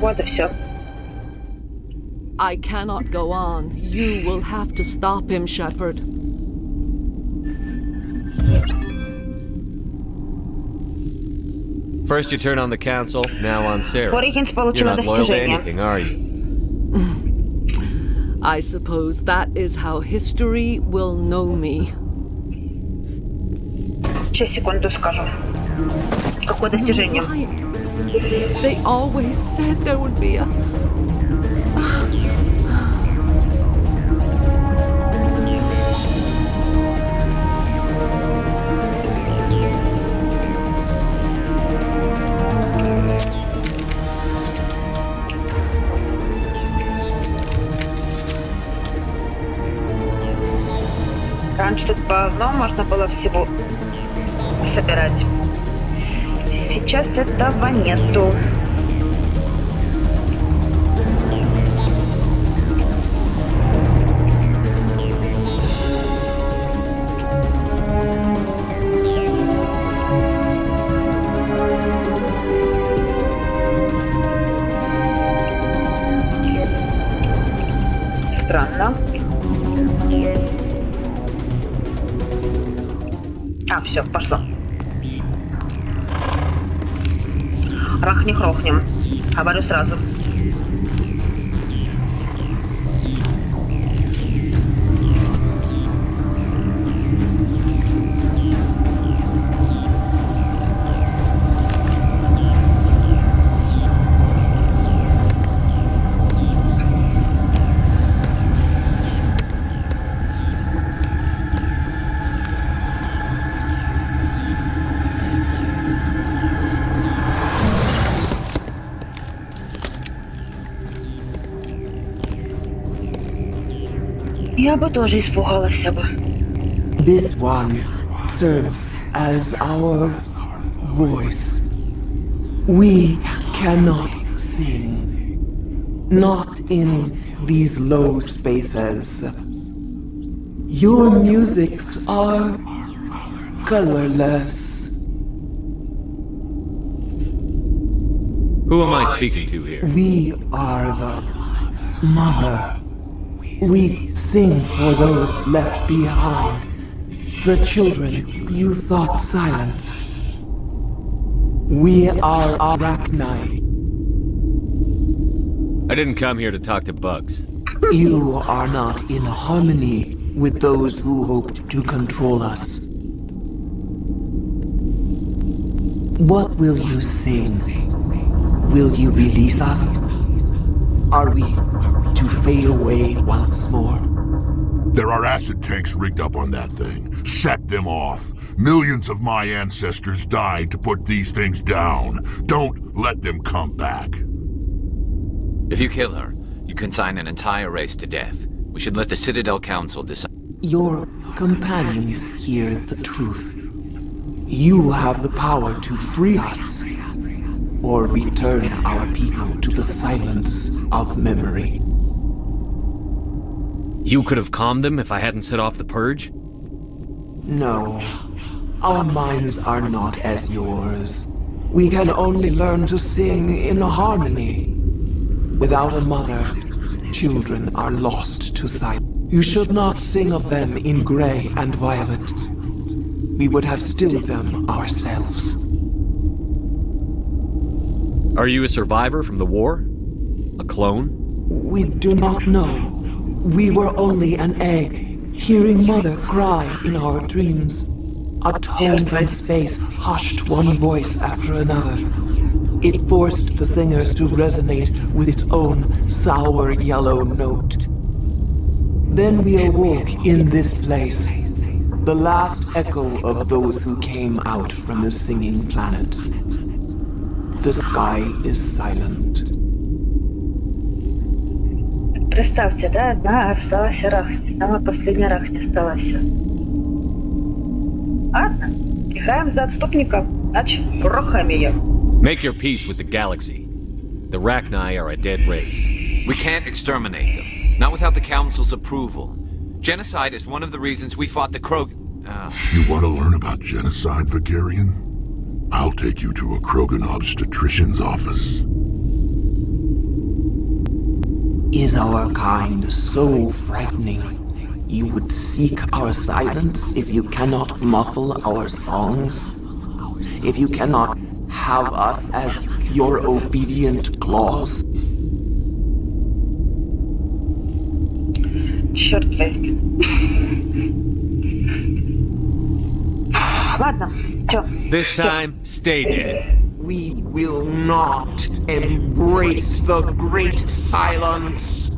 Вот и все. I cannot go on. You will have to stop him, Shepard. First you turn on the council, now on Sarah. You're not loyal to anything, are you? I suppose that is how history will know me. Сейчас, секунду скажу. Какое достижение? They always said there would be a... давно можно было всего собирать. Сейчас этого нету. Странно. Все, пошло. Рахни-хрохнем. Говорю сразу. Я бы тоже испугалась бы. This one serves as our voice. We cannot sing. Not in these low spaces. Your musics are colorless. Who am I speaking to here? We are the mother. We sing for those left behind, the children you thought silenced. We are Arachni. I didn't come here to talk to bugs. You are not in harmony with those who hoped to control us. What will you sing? Will you release us? Are we to fade away once more? There are acid tanks rigged up on that thing. Set them off. Millions of my ancestors died to put these things down. Don't let them come back. If you kill her, you consign an entire race to death. We should let the Citadel Council decide. Your companions hear the truth. You have the power to free us, or return our people to the silence of memory. You could have calmed them if I hadn't set off the purge? No. Our minds are not as yours. We can only learn to sing in harmony. Without a mother, children are lost to sight. You should not sing of them in gray and violet. We would have stilled them ourselves. Are you a survivor from the war? A clone? We do not know. We were only an egg, hearing Mother cry in our dreams. A tone from space hushed one voice after another. It forced the singers to resonate with its own sour yellow note. Then we awoke in this place, the last echo of those who came out from the singing planet. The sky is silent. Представьте, да, одна осталась Арахни. Самая последняя Арахни осталась. Ладно, играем за отступника. Значит, грохаем ее. Make your peace with the galaxy. The Rachni are a dead race. We can't exterminate them. Not without the Council's approval. Genocide is one of the reasons we fought the Krog... You want to learn about genocide, Vicarian? I'll take you to a Krogan obstetrician's office. Is our kind so frightening? You would seek our silence if you cannot muffle our songs? If you cannot have us as your obedient claws? Черт возьми. Ладно, чё? This time, stay dead. We will not embrace the great silence.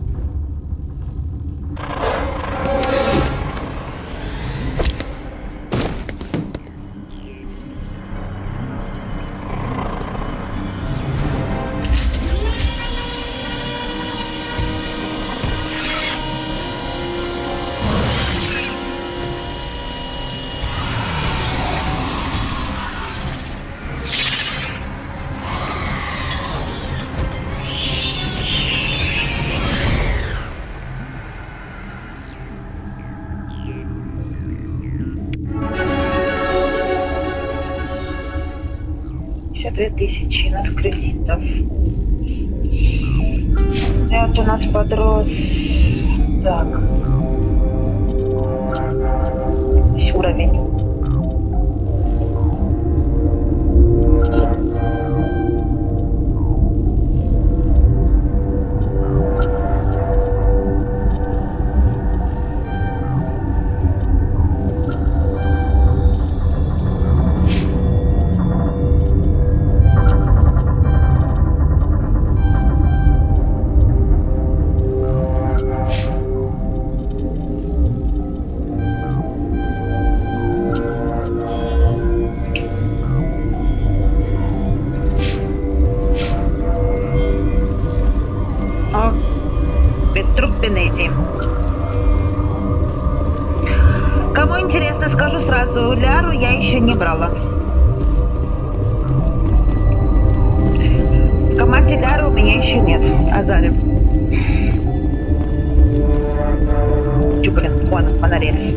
62 тысячи у нас кредитов. Это у нас подрос. Так. Уровень. Кому интересно, скажу сразу, Ляру я еще не брала. В команде Ляры у меня еще нет. Азарев. Чё, блин, вон, монорельс.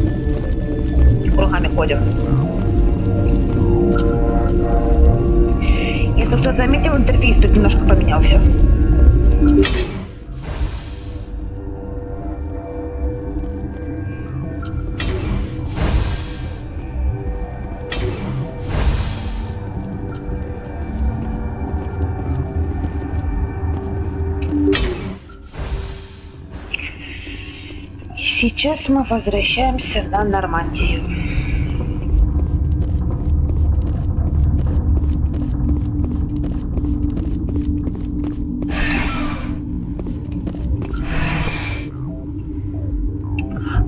Кругами ходим. Если кто заметил, интерфейс тут немножко поменялся. Сейчас мы возвращаемся на Нормандию.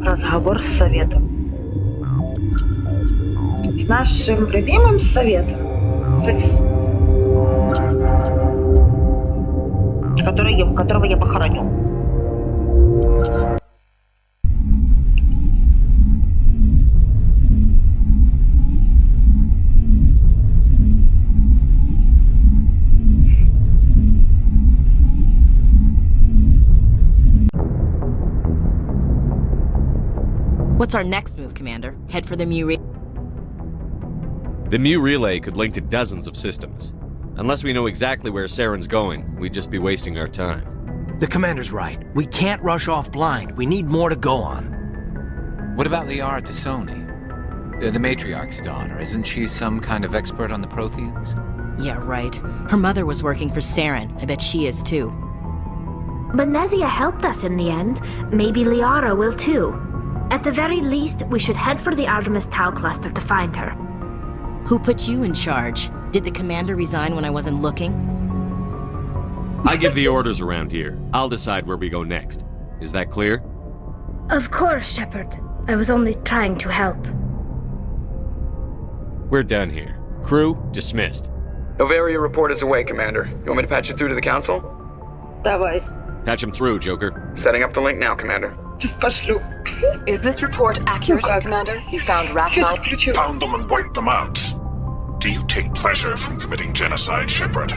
Разговор с советом. С нашим любимым советом. Которого я похороню. What's our next move, Commander? Head for the Mu relay? The Mu relay could link to dozens of systems. Unless we know exactly where Saren's going, we'd just be wasting our time. The Commander's right. We can't rush off blind. We need more to go on. What about Liara Tassoni? The matriarch's daughter. Isn't she some kind of expert on the Protheans? Yeah, right. Her mother was working for Saren. I bet she is too. Benezia helped us in the end. Maybe Liara will too. At the very least, we should head for the Artemis Tau cluster to find her. Who put you in charge? Did the Commander resign when I wasn't looking? I give the orders around here. I'll decide where we go next. Is that clear? Of course, Shepard. I was only trying to help. We're done here. Crew, dismissed. Novaria report is away, Commander. You want me to patch it through to the Council? Давай. Patch him through, Joker. Setting up the link now, Commander. Just пошлю. Is this report accurate, Commander? You found Raphnine? Found them and wiped them out. Do you take pleasure from committing genocide, Shepard?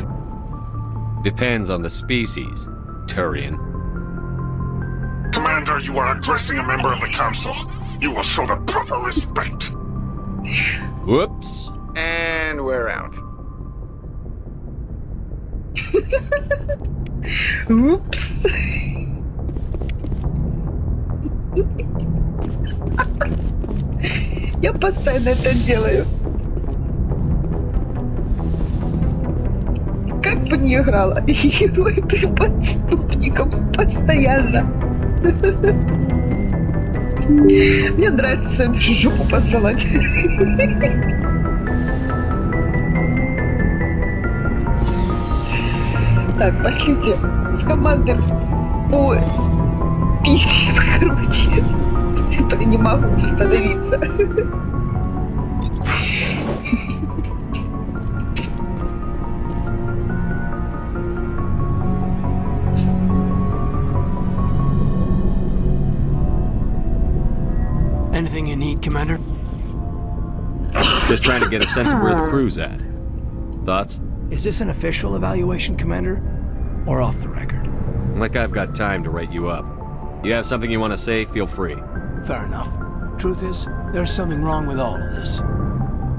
Depends on the species, Turian. Commander, you are addressing a member of the Council. You will show the proper respect. Whoops. And we're out. Oops. Я постоянно это делаю. Как бы ни играла, герой прям отступником постоянно. Мне нравится в жопу посылать. Так, пошлите с командой по письке, короче. Типа не могу остановиться. Anything you need, Commander? Just trying to get a sense of where the crew's at. Thoughts? Is this an official evaluation, Commander? Or off the record? Like I've got time to write you up. You have something you want to say, feel free. Fair enough. Truth is, there's something wrong with all of this.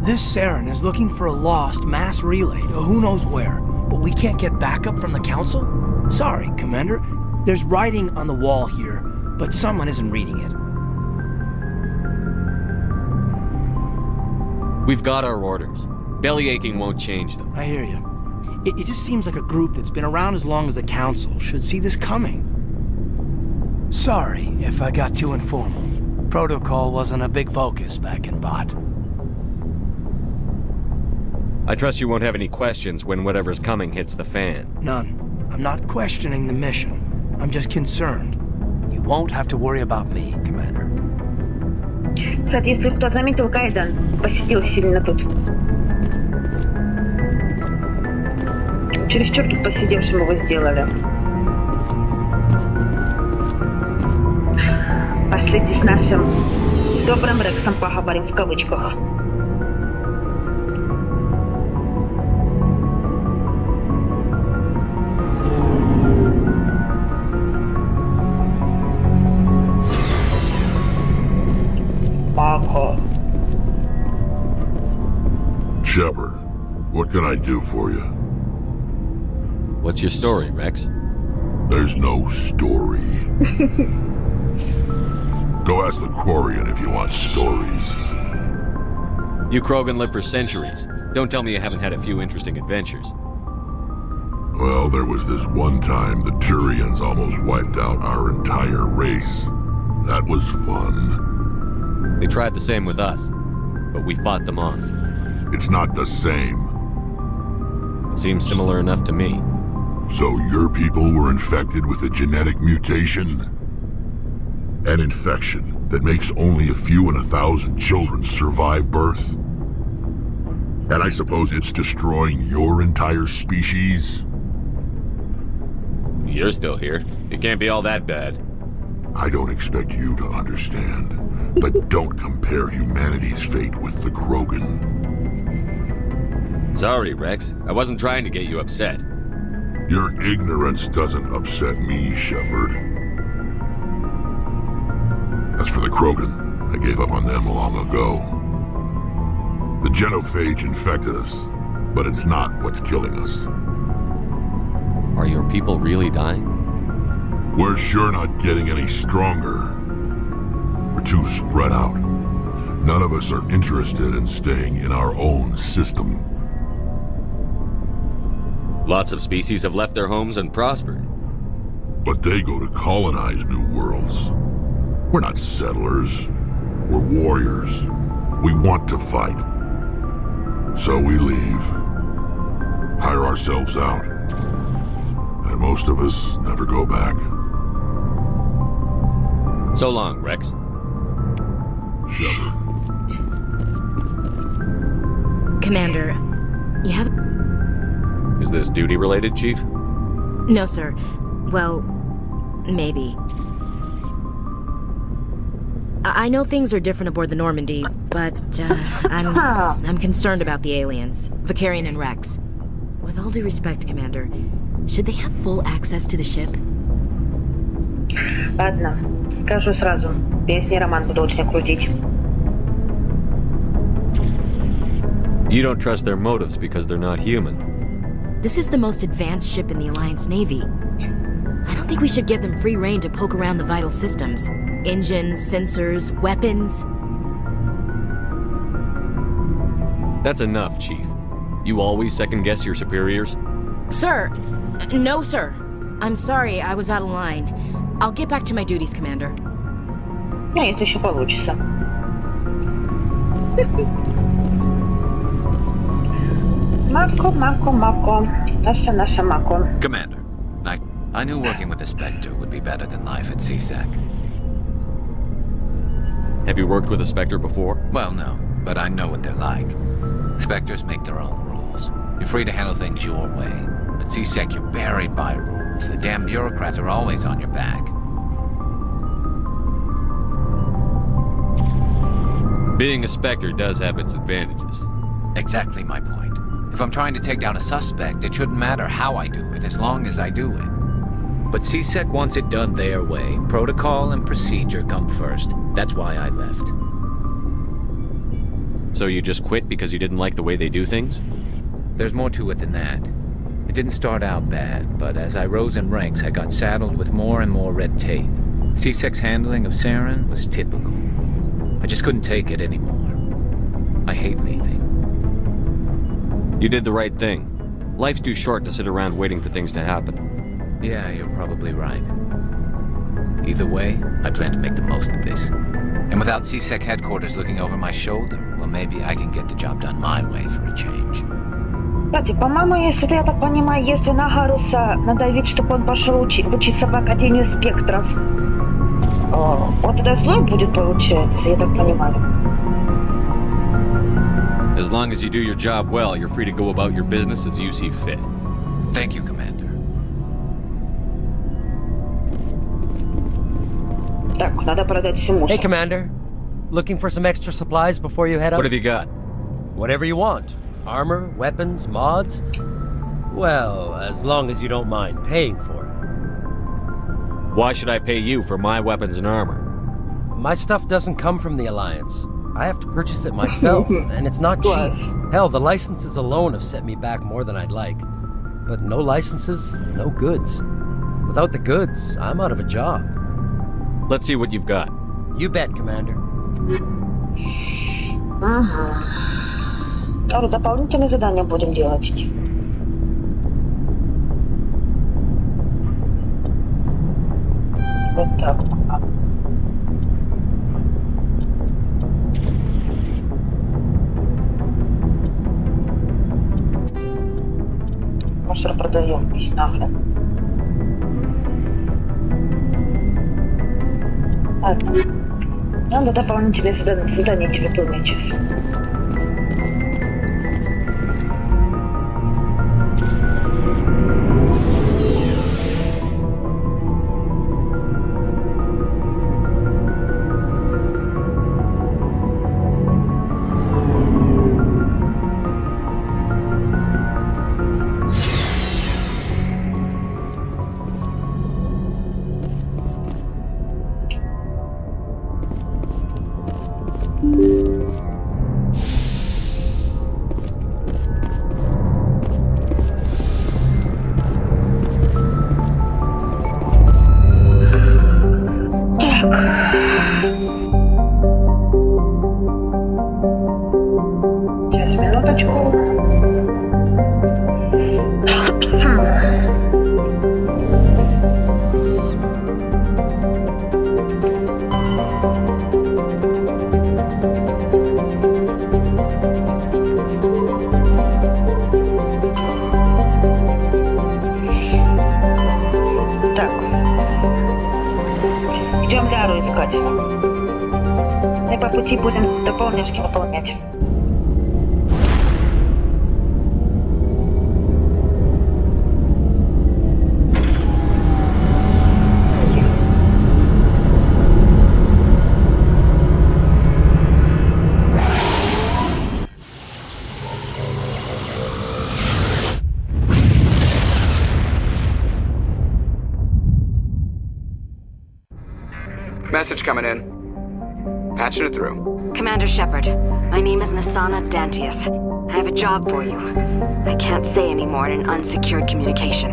This Saren is looking for a lost mass relay to who knows where, but we can't get backup from the Council? Sorry, Commander. There's writing on the wall here, but someone isn't reading it. We've got our orders. Belly aching won't change them. I hear you. It just seems like a group that's been around as long as the Council should see this coming. Sorry if I got too informal. Protocol wasn't a big focus back in Bot. I trust you won't have any questions when whatever's coming hits the fan. None. I'm not questioning the mission. I'm just concerned. You won't have to worry about me, Commander. Кстати, если кто заметил, Кайден посидел сильно тут. Чересчур тут посидевшим его сделали. Пошлите с нашим добрым Рексом поговорим в кавычках. Shepard, what can I do for you? What's your story, Rex? There's no story. Go ask the Quarian if you want stories. You Krogan live for centuries. Don't tell me you haven't had a few interesting adventures. Well, there was this one time the Turians almost wiped out our entire race. That was fun. They tried the same with us, but we fought them off. It's not the same. It seems similar enough to me. So your people were infected with a genetic mutation? An infection that makes only a few in 1,000 children survive birth? And I suppose it's destroying your entire species? You're still here. It can't be all that bad. I don't expect you to understand, but don't compare humanity's fate with the Krogan. Sorry, Rex. I wasn't trying to get you upset. Your ignorance doesn't upset me, Shepard. As for the Krogan, I gave up on them long ago. The genophage infected us, but it's not what's killing us. Are your people really dying? We're sure not getting any stronger. We're too spread out. None of us are interested in staying in our own system. Lots of species have left their homes and prospered. But they go to colonize new worlds. We're not settlers. We're warriors. We want to fight. So we leave. Hire ourselves out. And most of us never go back. So long, Rex. Shepard. Commander, you have... Is this duty-related, Chief? No, sir. Well, maybe. I know things are different aboard the Normandy, but I'm concerned about the aliens, Vicarian and Rex. With all due respect, Commander, should they have full access to the ship? Ладно, скажу сразу. Песни роман буду очень крутить. You don't trust their motives because they're not human. This is the most advanced ship in the Alliance Navy. I don't think we should give them free rein to poke around the vital systems. Engines, sensors, weapons. That's enough, Chief. You always second-guess your superiors? Sir! No, sir. I'm sorry, I was out of line. I'll get back to my duties, Commander. Если еще получится. Мавко. Наша Мако. Commander, I knew working with the Spectre would be better than life at CSEC. Have you worked with a Spectre before? Well, no, but I know what they're like. Spectres make their own rules. You're free to handle things your way. At CSEC, you're buried by rules. The damn bureaucrats are always on your back. Being a Spectre does have its advantages. Exactly my point. If I'm trying to take down a suspect, it shouldn't matter how I do it, as long as I do it. But CSEC wants it done their way. Protocol and procedure come first. That's why I left. So you just quit because you didn't like the way they do things? There's more to it than that. It didn't start out bad, but as I rose in ranks, I got saddled with more and more red tape. C-Sec's handling of Saren was typical. I just couldn't take it anymore. I hate leaving. You did the right thing. Life's too short to sit around waiting for things to happen. Yeah, you're probably right. Either way, I plan to make the most of this. And without C-Sec headquarters looking over my shoulder, well, maybe I can get the job done my way for a change. Кстати, по-моему, если я так понимаю, если на Гаруса надавить, чтобы он пошел учиться в Академию спектров, вот это злой будет, получается, я так понимаю. As long as you do your job well, you're free to go about your business as you see fit. Thank you, Commander. Так, надо продать всю мусор. Hey, Commander. Looking for some extra supplies before you head out? What have you got? Whatever you want. Armor, weapons, mods? Well, as long as you don't mind paying for it. Why should I pay you for my weapons and armor? My stuff doesn't come from the Alliance. I have to purchase it myself, and it's not cheap. Hell, the licenses alone have set me back more than I'd like. But no licenses, no goods. Without the goods, I'm out of a job. Let's see what you've got. You bet, Commander. Дополнительные задания будем делать. Вот так. Мусор продаем, весь нахрен. Ладно. Надо дополнительные задания тебе выполнять сейчас. Сейчас, минуточку. Так. Идем Ляру искать. И по пути будем дополнительно выполнять. Message coming in. Patching it through. Commander Shepard, my name is Nasana Dantius. I have a job for you. I can't say any more in an unsecured communication.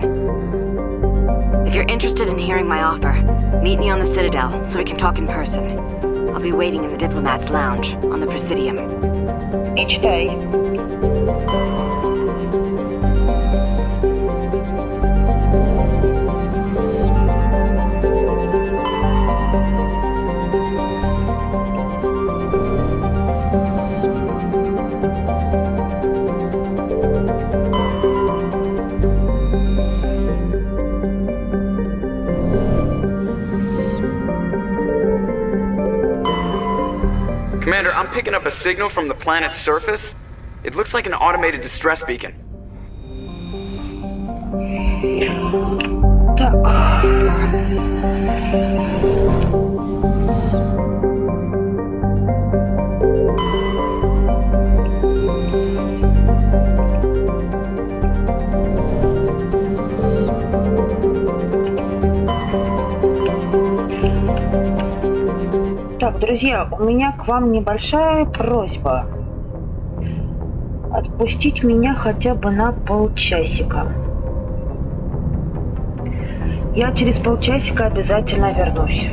If you're interested in hearing my offer, meet me on the Citadel so we can talk in person. I'll be waiting in the Diplomat's Lounge on the Presidium. И читай. Commander, I'm picking up a signal from the planet's surface. It looks like an automated distress beacon. Так, друзья, у меня к вам небольшая просьба. Отпустить меня хотя бы на полчасика. Я через полчасика обязательно вернусь.